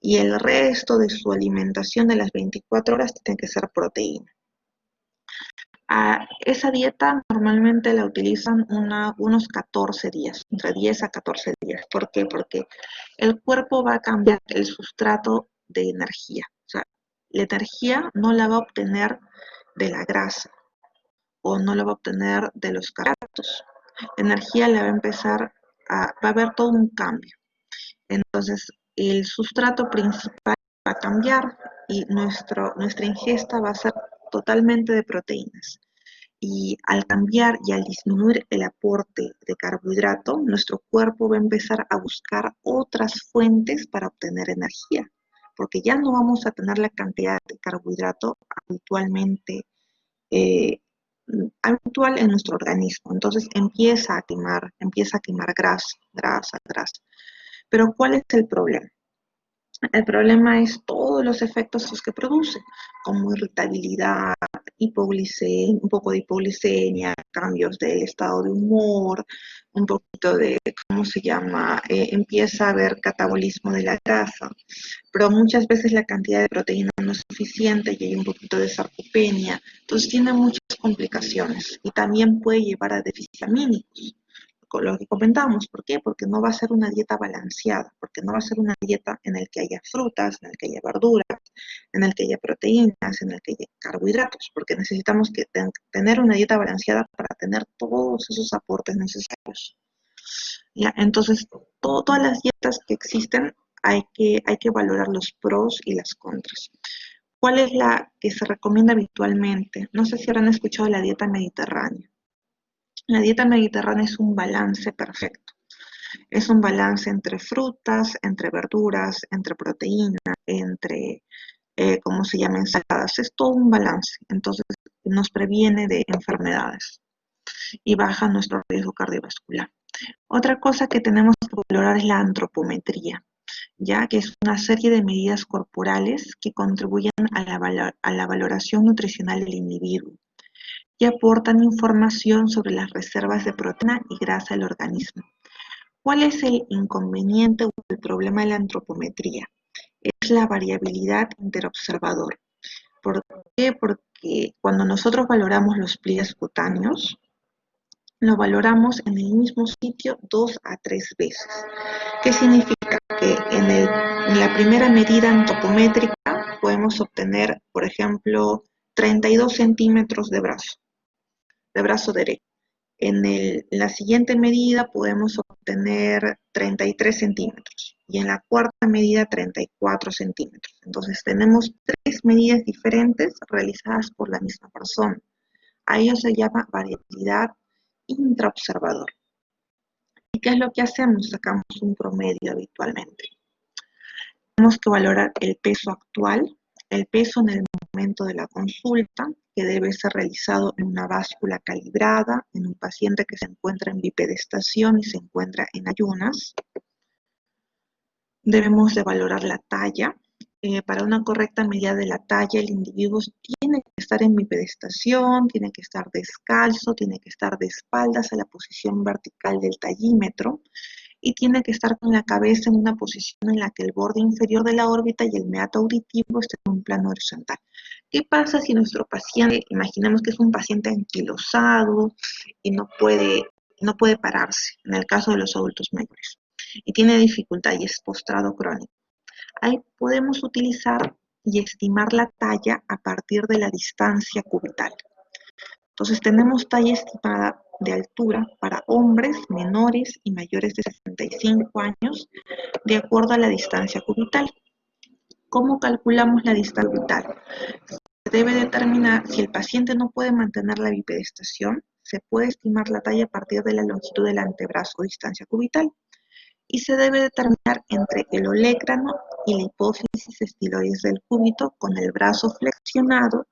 Y el resto de su alimentación de las 24 horas tiene que ser proteína. Esa dieta normalmente la utilizan unos 14 días, entre 10 a 14 días. ¿Por qué? Porque el cuerpo va a cambiar el sustrato de energía. O sea, la energía no la va a obtener de la grasa o no la va a obtener de los carbohidratos. La energía la va a empezar va a haber todo un cambio. Entonces, el sustrato principal va a cambiar y nuestra ingesta va a ser totalmente de proteínas. Y al cambiar y al disminuir el aporte de carbohidrato, nuestro cuerpo va a empezar a buscar otras fuentes para obtener energía, porque ya no vamos a tener la cantidad de carbohidrato eh, habitual en nuestro organismo. Entonces empieza a quemar grasa, grasa, grasa. Pero ¿cuál es el problema? El problema es todos los efectos que produce, como irritabilidad, hipoglicemia, un poco de hipoglicemia, cambios del estado de humor, un poquito de, ¿cómo se llama? Empieza a haber catabolismo de la grasa, pero muchas veces la cantidad de proteína no es suficiente y hay un poquito de sarcopenia, entonces tiene muchas complicaciones y también puede llevar a déficit amínicos lo que comentábamos. ¿Por qué? Porque no va a ser una dieta balanceada, porque no va a ser una dieta en la que haya frutas, en la que haya verduras, en la que haya proteínas, en la que haya carbohidratos, porque necesitamos tener una dieta balanceada para tener todos esos aportes necesarios. ¿Ya? Entonces, todas las dietas que existen hay que valorar los pros y las contras. ¿Cuál es la que se recomienda habitualmente? No sé si habrán escuchado la dieta mediterránea. La dieta mediterránea es un balance perfecto. Es un balance entre frutas, entre verduras, entre proteínas, entre, ¿cómo se llama? Ensaladas. Es todo un balance. Entonces, nos previene de enfermedades y baja nuestro riesgo cardiovascular. Otra cosa que tenemos que valorar es la antropometría, ya que es una serie de medidas corporales que contribuyen a la valoración nutricional del individuo y aportan información sobre las reservas de proteína y grasa del organismo. ¿Cuál es el inconveniente o el problema de la antropometría? Es la variabilidad interobservador. ¿Por qué? Porque cuando nosotros valoramos los pliegues cutáneos, lo valoramos en el mismo sitio 2 a 3 veces. ¿Qué significa? Que en la primera medida antropométrica podemos obtener, por ejemplo, 32 centímetros de brazo derecho. En la siguiente medida podemos obtener 33 centímetros y en la cuarta medida 34 centímetros. Entonces tenemos 3 medidas diferentes realizadas por la misma persona. A ello se llama variabilidad intraobservador. ¿Y qué es lo que hacemos? Sacamos un promedio habitualmente. Tenemos que valorar el peso actual, el peso en el momento de la consulta, que debe ser realizado en una báscula calibrada, en un paciente que se encuentra en bipedestación y se encuentra en ayunas. Debemos de valorar la talla. Para una correcta medida de la talla, el individuo tiene que estar en bipedestación, tiene que estar descalzo, tiene que estar de espaldas a la posición vertical del tallímetro y tiene que estar con la cabeza en una posición en la que el borde inferior de la órbita y el meato auditivo estén en un plano horizontal. ¿Qué pasa si nuestro paciente, imaginemos que es un paciente anquilosado y no puede pararse, en el caso de los adultos mayores, y tiene dificultad y es postrado crónico? Ahí podemos utilizar y estimar la talla a partir de la distancia cubital. Entonces tenemos talla estimada de altura para hombres menores y mayores de 65 años de acuerdo a la distancia cubital. ¿Cómo calculamos la distancia cubital? Se debe determinar si el paciente no puede mantener la bipedestación, se puede estimar la talla a partir de la longitud del antebrazo o distancia cubital y se debe determinar entre el olecrano y la hipófisis estiloides del cúbito con el brazo flexionado,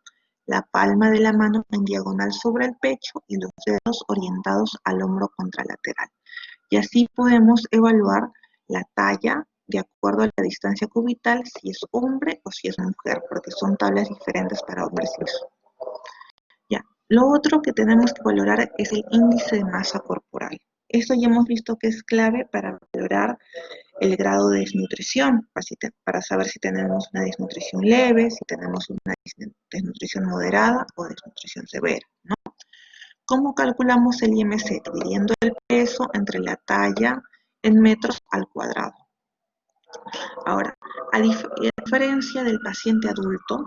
la palma de la mano en diagonal sobre el pecho y los dedos orientados al hombro contralateral. Y así podemos evaluar la talla de acuerdo a la distancia cubital, si es hombre o si es mujer, porque son tablas diferentes para hombres y mujeres. Ya. Lo otro que tenemos que valorar es el índice de masa corporal. Esto ya hemos visto que es clave para valorar el grado de desnutrición, para saber si tenemos una desnutrición leve, si tenemos una desnutrición moderada o desnutrición severa, ¿no? ¿Cómo calculamos el IMC? Dividiendo el peso entre la talla en metros al cuadrado. Ahora, a diferencia del paciente adulto,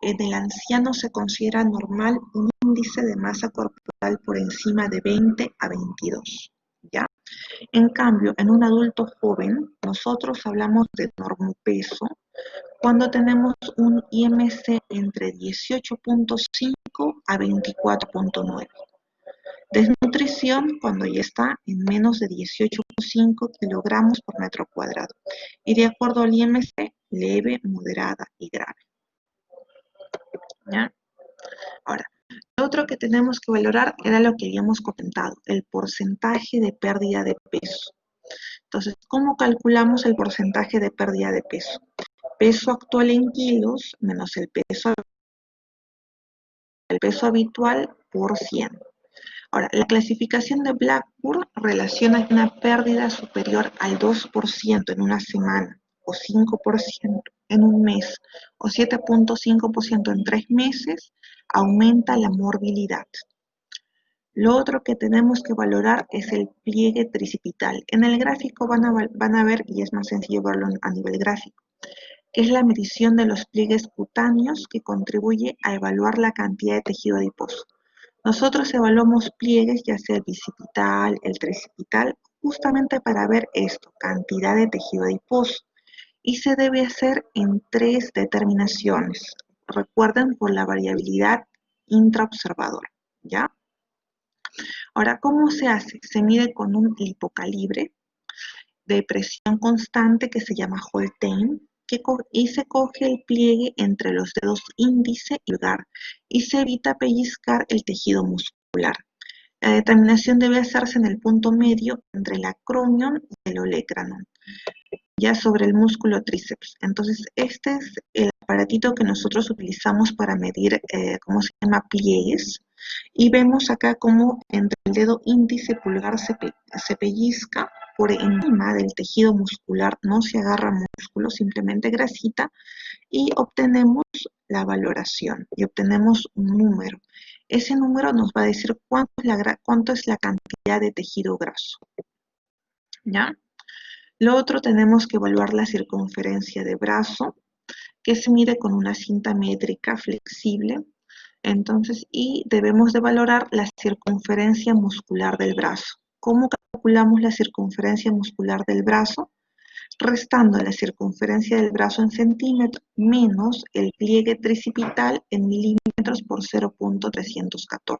en el anciano se considera normal un índice de masa corporal por encima de 20 a 22, ¿ya? En cambio, en un adulto joven, nosotros hablamos de normopeso cuando tenemos un IMC entre 18.5 a 24.9. Desnutrición cuando ya está en menos de 18.5 kilogramos por metro cuadrado. Y de acuerdo al IMC, leve, moderada y grave. ¿Ya? Ahora, lo otro que tenemos que valorar era lo que habíamos comentado, el porcentaje de pérdida de peso. Entonces, ¿cómo calculamos el porcentaje de pérdida de peso? Peso actual en kilos menos el peso habitual por 100. Ahora, la clasificación de Blackburn relaciona una pérdida superior al 2% en una semana, o 5% en un mes, o 7.5% en 3 meses, aumenta la morbilidad. Lo otro que tenemos que valorar es el pliegue tricipital. En el gráfico van a ver, y es más sencillo verlo a nivel gráfico, que es la medición de los pliegues cutáneos que contribuye a evaluar la cantidad de tejido adiposo. Nosotros evaluamos pliegues, ya sea el bicipital, el tricipital, justamente para ver esto, cantidad de tejido adiposo. Y se debe hacer en 3 determinaciones. Recuerden, por la variabilidad intraobservador, ¿ya? Ahora, ¿cómo se hace? Se mide con un lipocalibre de presión constante que se llama Holstein, y se coge el pliegue entre los dedos índice y pulgar y se evita pellizcar el tejido muscular. La determinación debe hacerse en el punto medio entre el acromion y el olecranon, ya sobre el músculo tríceps. Entonces, este es el aparatito que nosotros utilizamos para medir, ¿cómo se llama? Pliegues. Y vemos acá cómo entre el dedo índice y pulgar se pellizca por encima del tejido muscular, no se agarra músculo, simplemente grasita, y obtenemos la valoración, y obtenemos un número. Ese número nos va a decir cuánto es la cantidad de tejido graso. ¿Ya? Lo otro, tenemos que evaluar la circunferencia de brazo, que se mide con una cinta métrica flexible. Entonces, y debemos de valorar la circunferencia muscular del brazo. ¿Cómo calculamos la circunferencia muscular del brazo? Restando la circunferencia del brazo en centímetros menos el pliegue tricipital en milímetros por 0.314.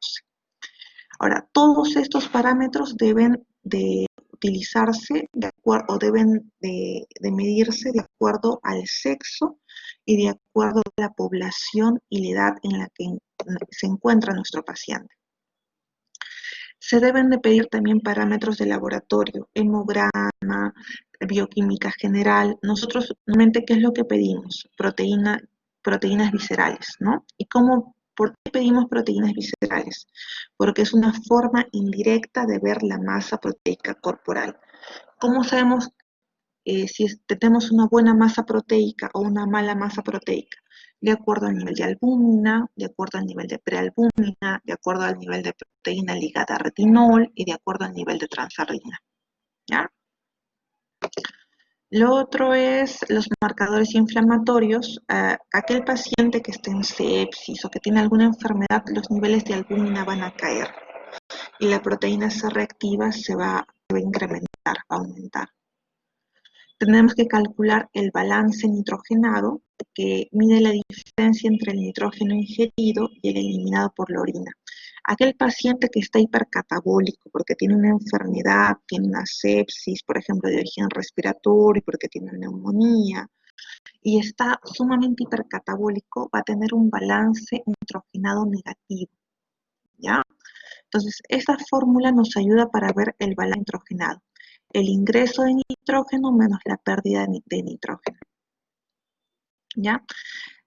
Ahora, todos estos parámetros deben de utilizarse o deben de medirse de acuerdo al sexo y de acuerdo a la población y la edad en la que se encuentra nuestro paciente. Se deben de pedir también parámetros de laboratorio, hemograma, bioquímica general. Nosotros normalmente, ¿qué es lo que pedimos? Proteínas viscerales, ¿no? ¿Y por qué pedimos proteínas viscerales? Porque es una forma indirecta de ver la masa proteica corporal. ¿Cómo sabemos si tenemos una buena masa proteica o una mala masa proteica? De acuerdo al nivel de albúmina, de acuerdo al nivel de prealbúmina, de acuerdo al nivel de proteína ligada a retinol y de acuerdo al nivel de transardina. ¿Ya? Lo otro es los marcadores inflamatorios. Aquel paciente que esté en sepsis o que tiene alguna enfermedad, los niveles de albúmina van a caer y la proteína C reactiva se va a incrementar, va a aumentar. Tenemos que calcular el balance nitrogenado, que mide la diferencia entre el nitrógeno ingerido y el eliminado por la orina. Aquel paciente que está hipercatabólico porque tiene una enfermedad, tiene una sepsis, por ejemplo, de origen respiratorio, porque tiene neumonía, y está sumamente hipercatabólico, va a tener un balance nitrogenado negativo, ¿ya? Entonces, esta fórmula nos ayuda para ver el balance nitrogenado. El ingreso de nitrógeno menos la pérdida de nitrógeno, ¿ya?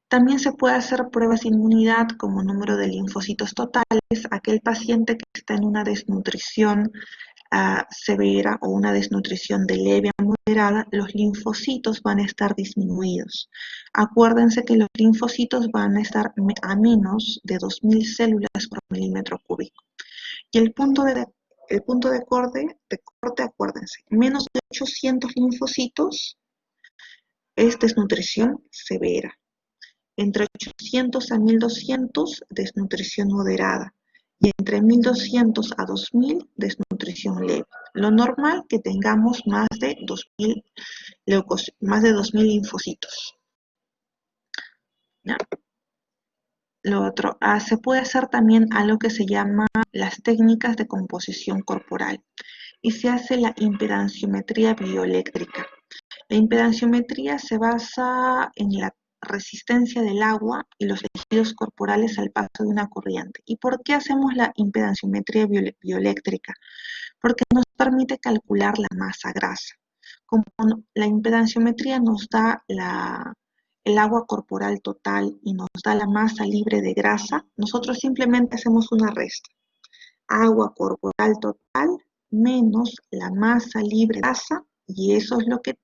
También se puede hacer pruebas de inmunidad como número de linfocitos totales. Aquel paciente que está en una desnutrición severa o una desnutrición de leve a moderada, los linfocitos van a estar disminuidos. Acuérdense que los linfocitos van a estar a menos de 2.000 células por milímetro cúbico. Y el punto de corte, acuérdense, menos de 800 linfocitos es desnutrición severa. Entre 800 a 1200, desnutrición moderada. Y entre 1200 a 2000, desnutrición leve. Lo normal que tengamos más de 2000 linfocitos. ¿ya? Lo otro, se puede hacer también algo que se llama las técnicas de composición corporal y se hace la impedanciometría bioeléctrica. La impedanciometría se basa en la resistencia del agua y los tejidos corporales al paso de una corriente. ¿Y por qué hacemos la impedanciometría bioeléctrica? Porque nos permite calcular la masa grasa. Como la impedanciometría nos da el agua corporal total y nos da la masa libre de grasa, nosotros simplemente hacemos una resta. Agua corporal total menos la masa libre de grasa, y eso es lo que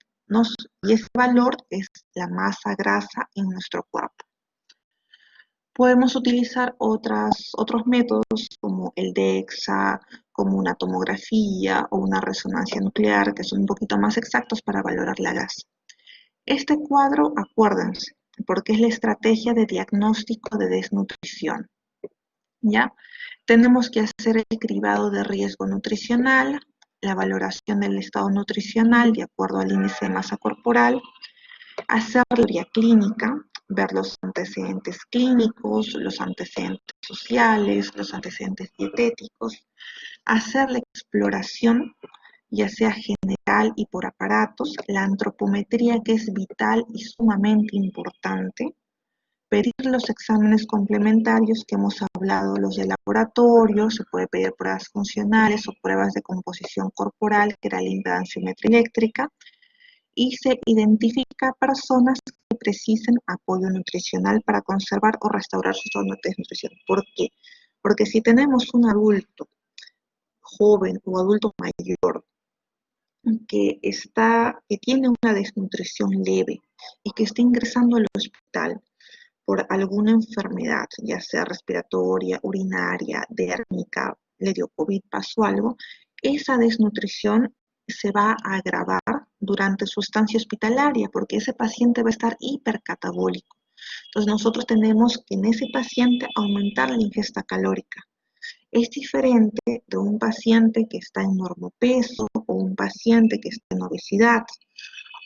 y ese valor es la masa grasa en nuestro cuerpo. Podemos utilizar otros métodos como el DEXA, como una tomografía o una resonancia nuclear, que son un poquito más exactos para valorar la grasa. Este cuadro, acuérdense, porque es la estrategia de diagnóstico de desnutrición. ¿Ya? Tenemos que hacer el cribado de riesgo nutricional, la valoración del estado nutricional de acuerdo al índice de masa corporal, hacer teoría clínica, ver los antecedentes clínicos, los antecedentes sociales, los antecedentes dietéticos, hacer la exploración, ya sea general y por aparatos, la antropometría, que es vital y sumamente importante, pedir los exámenes complementarios que hemos hablado, los de laboratorio, se puede pedir pruebas funcionales o pruebas de composición corporal, que era la impedanciometría eléctrica, y se identifica personas que precisen apoyo nutricional para conservar o restaurar su estado de nutrición. ¿Por qué? Porque si tenemos un adulto joven o adulto mayor que tiene una desnutrición leve y que está ingresando al hospital por alguna enfermedad, ya sea respiratoria, urinaria, dérmica, le dio COVID, pasó algo, esa desnutrición se va a agravar durante su estancia hospitalaria, porque ese paciente va a estar hipercatabólico. Entonces nosotros tenemos que en ese paciente aumentar la ingesta calórica. Es diferente de un paciente que está en normopeso o un paciente que está en obesidad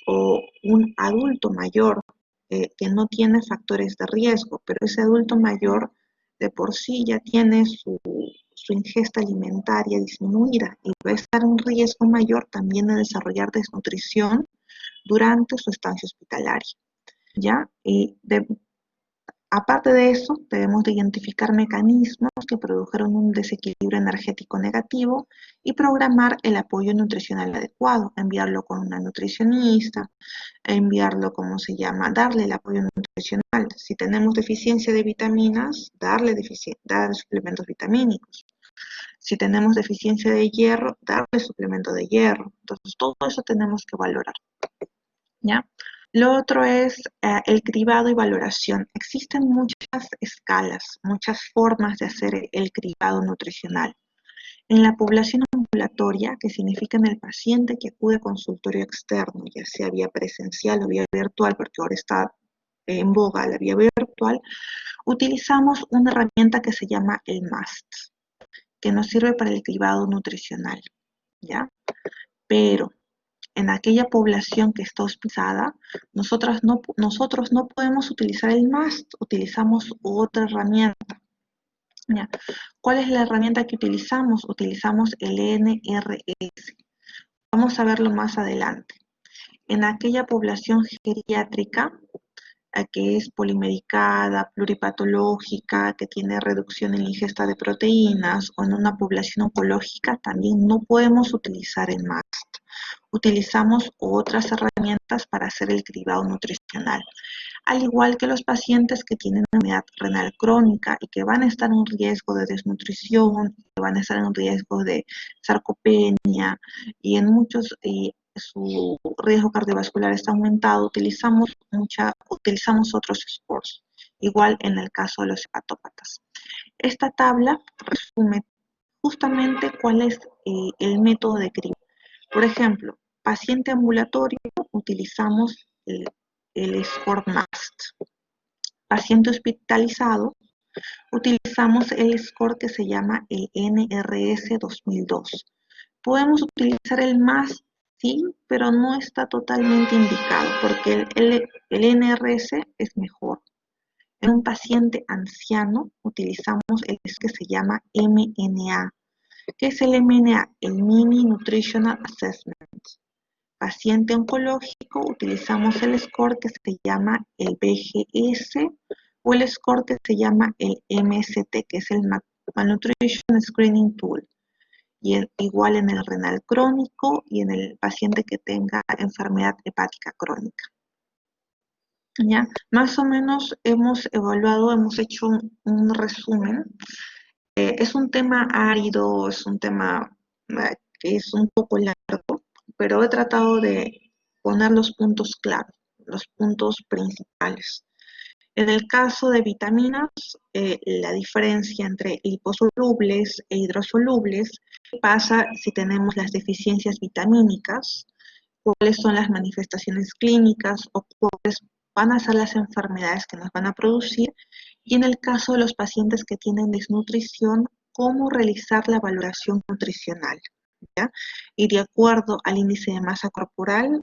o un adulto mayor que no tiene factores de riesgo, pero ese adulto mayor de por sí ya tiene su ingesta alimentaria disminuida y va a estar en riesgo mayor también de desarrollar desnutrición durante su estancia hospitalaria, ¿ya? Aparte de eso, debemos de identificar mecanismos que produjeron un desequilibrio energético negativo y programar el apoyo nutricional adecuado, enviarlo con una nutricionista, enviarlo, ¿cómo se llama? Darle el apoyo nutricional. Si tenemos deficiencia de vitaminas, darle suplementos vitamínicos. Si tenemos deficiencia de hierro, darle suplemento de hierro. Entonces, todo eso tenemos que valorar, ¿ya? Lo otro es el cribado y valoración. Existen muchas escalas, muchas formas de hacer el cribado nutricional. En la población ambulatoria, que significa en el paciente que acude a consultorio externo, ya sea vía presencial o vía virtual, porque ahora está en boga la vía virtual, utilizamos una herramienta que se llama el MAST, que nos sirve para el cribado nutricional, ¿ya? Pero en aquella población que está hospitalizada, nosotros no podemos utilizar el MAST, utilizamos otra herramienta. ¿Ya? ¿Cuál es la herramienta que utilizamos? Utilizamos el NRS. Vamos a verlo más adelante. En aquella población geriátrica, que es polimedicada, pluripatológica, que tiene reducción en la ingesta de proteínas, o en una población oncológica, también no podemos utilizar el MAST. Utilizamos otras herramientas para hacer el cribado nutricional. Al igual que los pacientes que tienen enfermedad renal crónica y que van a estar en riesgo de desnutrición, que van a estar en riesgo de sarcopenia y en muchos su riesgo cardiovascular está aumentado, utilizamos otros scores, igual en el caso de los hepatópatas. Esta tabla resume justamente cuál es el método de cribado. Por ejemplo, paciente ambulatorio, utilizamos el score MAST. Paciente hospitalizado, utilizamos el score que se llama el NRS 2002. Podemos utilizar el MAST, sí, pero no está totalmente indicado porque el NRS es mejor. En un paciente anciano utilizamos el que se llama MNA. ¿Qué es el MNA? El Mini Nutritional Assessment. Paciente oncológico utilizamos el score que se llama el BGS o el score que se llama el MST, que es el Malnutrition Screening Tool. Y igual en el renal crónico y en el paciente que tenga enfermedad hepática crónica. ¿Ya? Más o menos hemos evaluado, hemos hecho un resumen. Es un tema árido, es un tema que es un poco largo, pero he tratado de poner los puntos claros, los puntos principales. En el caso de vitaminas, la diferencia entre liposolubles e hidrosolubles, ¿qué pasa si tenemos las deficiencias vitamínicas? ¿Cuáles son las manifestaciones clínicas o cuáles van a ser las enfermedades que nos van a producir? Y en el caso de los pacientes que tienen desnutrición, ¿cómo realizar la valoración nutricional? ¿Ya? Y de acuerdo al índice de masa corporal,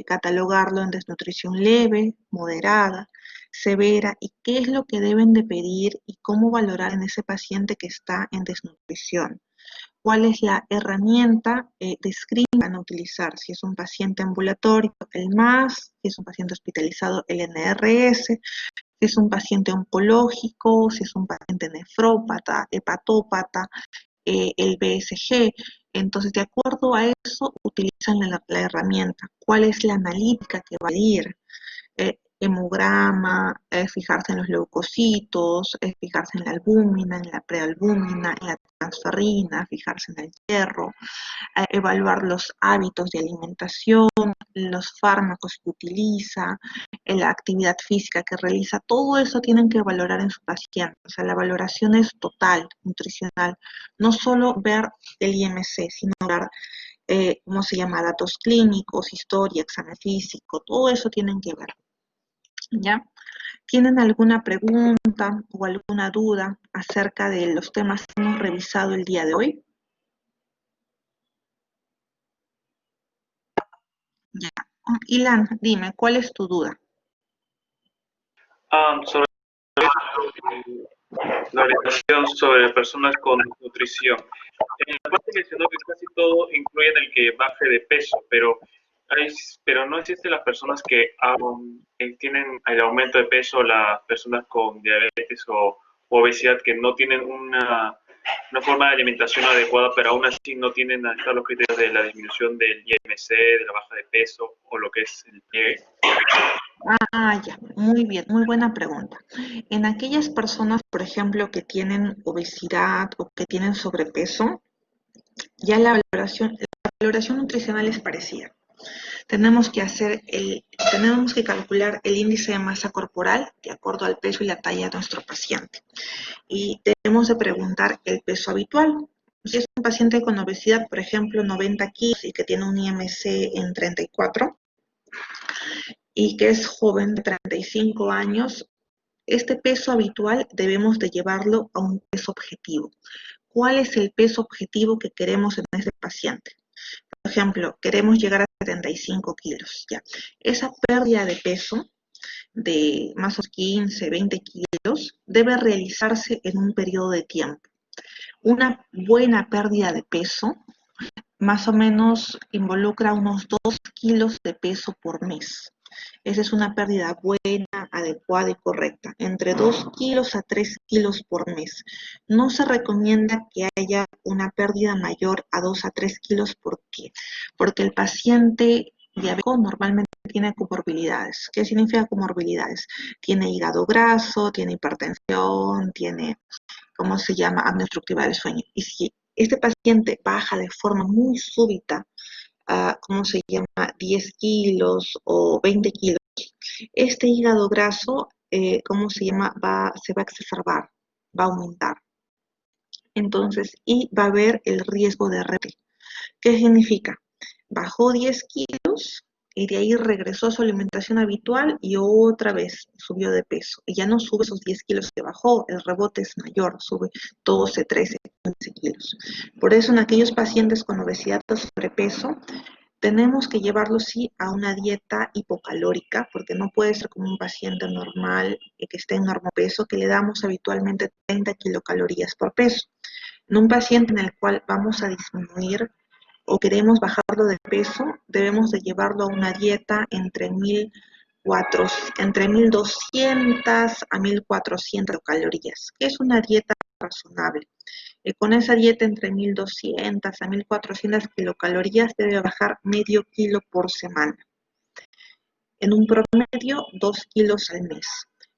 catalogarlo en desnutrición leve, moderada, severa, y qué es lo que deben de pedir y cómo valorar en ese paciente que está en desnutrición. ¿Cuál es la herramienta de screening que van a utilizar? Si es un paciente ambulatorio, el MAS, si es un paciente hospitalizado, el NRS, si es un paciente oncológico, si es un paciente nefrópata, hepatópata, el BSG. Entonces, de acuerdo a eso, utilizan la herramienta. ¿Cuál es la analítica que va a ir? Hemograma, fijarse en los leucocitos, fijarse en la albúmina, en la prealbúmina, en la transferrina, fijarse en el hierro, evaluar los hábitos de alimentación, los fármacos que utiliza, la actividad física que realiza, todo eso tienen que valorar en su paciente. O sea, la valoración es total, nutricional. No solo ver el IMC, sino ver, ¿cómo se llama? Datos clínicos, historia, examen físico, todo eso tienen que ver. ¿Ya? ¿Tienen alguna pregunta o alguna duda acerca de los temas que hemos revisado el día de hoy? Ya. Ilan, dime, ¿cuál es tu duda? Sobre la orientación sobre personas con nutrición. En la parte mencionó que casi todo incluye en el que baje de peso, pero no existen las personas que tienen el aumento de peso, las personas con diabetes o obesidad que no tienen una forma de alimentación adecuada, pero aún así no tienen hasta los criterios de la disminución del IMC, de la baja de peso o lo que es el pliegue. Ya, muy bien, muy buena pregunta. En aquellas personas, por ejemplo, que tienen obesidad o que tienen sobrepeso, ya la valoración nutricional es parecida. Tenemos que calcular el índice de masa corporal de acuerdo al peso y la talla de nuestro paciente. Y debemos de preguntar el peso habitual. Si es un paciente con obesidad, por ejemplo, 90 kilos y que tiene un IMC en 34, y que es joven de 35 años, este peso habitual debemos de llevarlo a un peso objetivo. ¿Cuál es el peso objetivo que queremos en este paciente? Por ejemplo, queremos llegar a 75 kilos. ¿Ya? Esa pérdida de peso de más o menos 15, 20 kilos debe realizarse en un periodo de tiempo. Una buena pérdida de peso más o menos involucra unos 2 kilos de peso por mes. Esa es una pérdida buena, adecuada y correcta, entre 2 kilos a 3 kilos por mes. No se recomienda que haya una pérdida mayor a 2 a 3 kilos. ¿Por qué? Porque el paciente diabético normalmente tiene comorbilidades. ¿Qué significa comorbilidades? Tiene hígado graso, tiene hipertensión, tiene, ¿cómo se llama?, apnea obstructiva del sueño. Y si este paciente baja de forma muy súbita, ¿cómo se llama?, 10 kilos o 20 kilos, este hígado graso, ¿cómo se llama?, se va a exacerbar, va a aumentar. Entonces, y va a haber el riesgo de RT. ¿Qué significa? Bajó 10 kilos y de ahí regresó a su alimentación habitual y otra vez subió de peso. Y ya no sube esos 10 kilos que bajó, el rebote es mayor, sube 12, 13, 15 kilos. Por eso en aquellos pacientes con obesidad o sobrepeso, Tenemos que llevarlo sí a una dieta hipocalórica, porque no puede ser como un paciente normal que esté en normopeso, que le damos habitualmente 30 kilocalorías por peso. En un paciente en el cual vamos a disminuir o queremos bajarlo de peso, debemos de llevarlo a una dieta entre 1200 a 1400 calorías, que es una dieta razonable. Con esa dieta entre 1200 a 1400 kilocalorías debe bajar medio kilo por semana. En un promedio, 2 kilos al mes.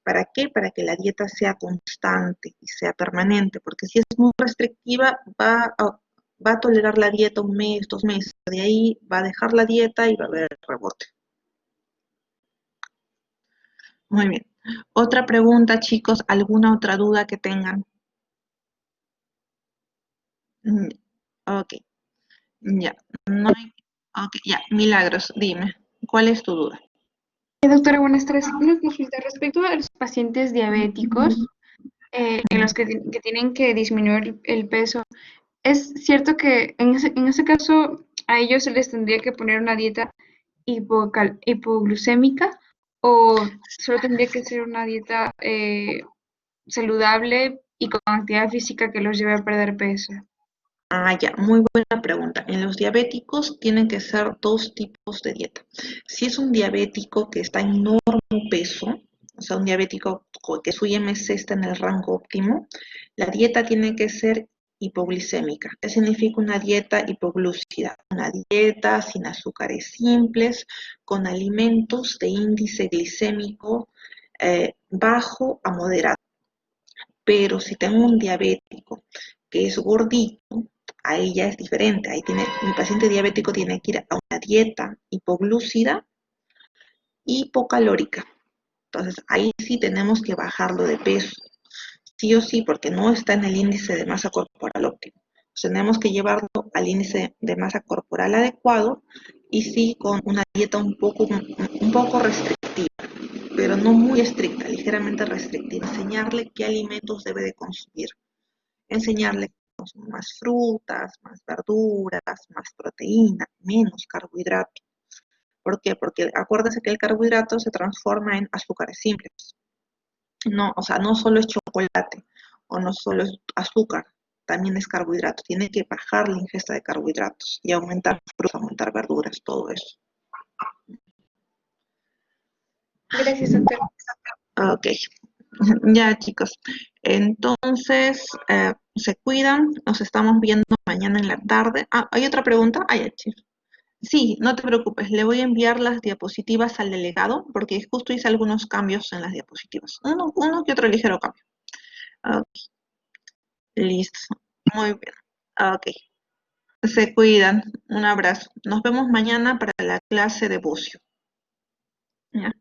¿Para qué? Para que la dieta sea constante y sea permanente, porque si es muy restrictiva, va a tolerar la dieta un mes, 2 meses. De ahí va a dejar la dieta y va a haber rebote. Muy bien. Otra pregunta, chicos, ¿alguna otra duda que tengan? Ok, ya. No hay, ok, ya. Milagros, dime, ¿cuál es tu duda? Doctora, buenas tardes. Una consulta respecto a los pacientes diabéticos, en los que tienen que disminuir el peso. ¿Es cierto que en ese caso a ellos se les tendría que poner una dieta hipoglucémica o solo tendría que ser una dieta saludable y con actividad física que los lleve a perder peso? Ya, muy buena pregunta. En los diabéticos tienen que ser dos tipos de dieta. Si es un diabético que está en peso, o sea, un diabético que su IMC está en el rango óptimo, la dieta tiene que ser hipoglicémica. ¿Qué significa una dieta hipoglúcida? Una dieta sin azúcares simples, con alimentos de índice glicémico bajo a moderado. Pero si tengo un diabético que es gordito, ahí ya es diferente. Mi paciente diabético tiene que ir a una dieta hipoglúcida, hipocalórica. Entonces, ahí sí tenemos que bajarlo de peso, sí o sí, porque no está en el índice de masa corporal óptimo. Tenemos que llevarlo al índice de masa corporal adecuado y sí con una dieta un poco restrictiva, pero no muy estricta, ligeramente restrictiva. Enseñarle qué alimentos debe de consumir. Enseñarle más frutas, más verduras, más proteína, menos carbohidratos. ¿Por qué? Porque acuérdese que el carbohidrato se transforma en azúcares simples. No, o sea, no solo es chocolate o no solo es azúcar, también es carbohidrato. Tiene que bajar la ingesta de carbohidratos y aumentar frutas, aumentar verduras, todo eso. Gracias, doctora. Ok, ya chicos. Entonces, se cuidan, nos estamos viendo mañana en la tarde. ¿Hay otra pregunta? Sí, no te preocupes, le voy a enviar las diapositivas al delegado porque justo hice algunos cambios en las diapositivas. Uno que otro ligero cambio. Ok, listo. Muy bien. Ok, se cuidan. Un abrazo. Nos vemos mañana para la clase de bucio. ¿Ya?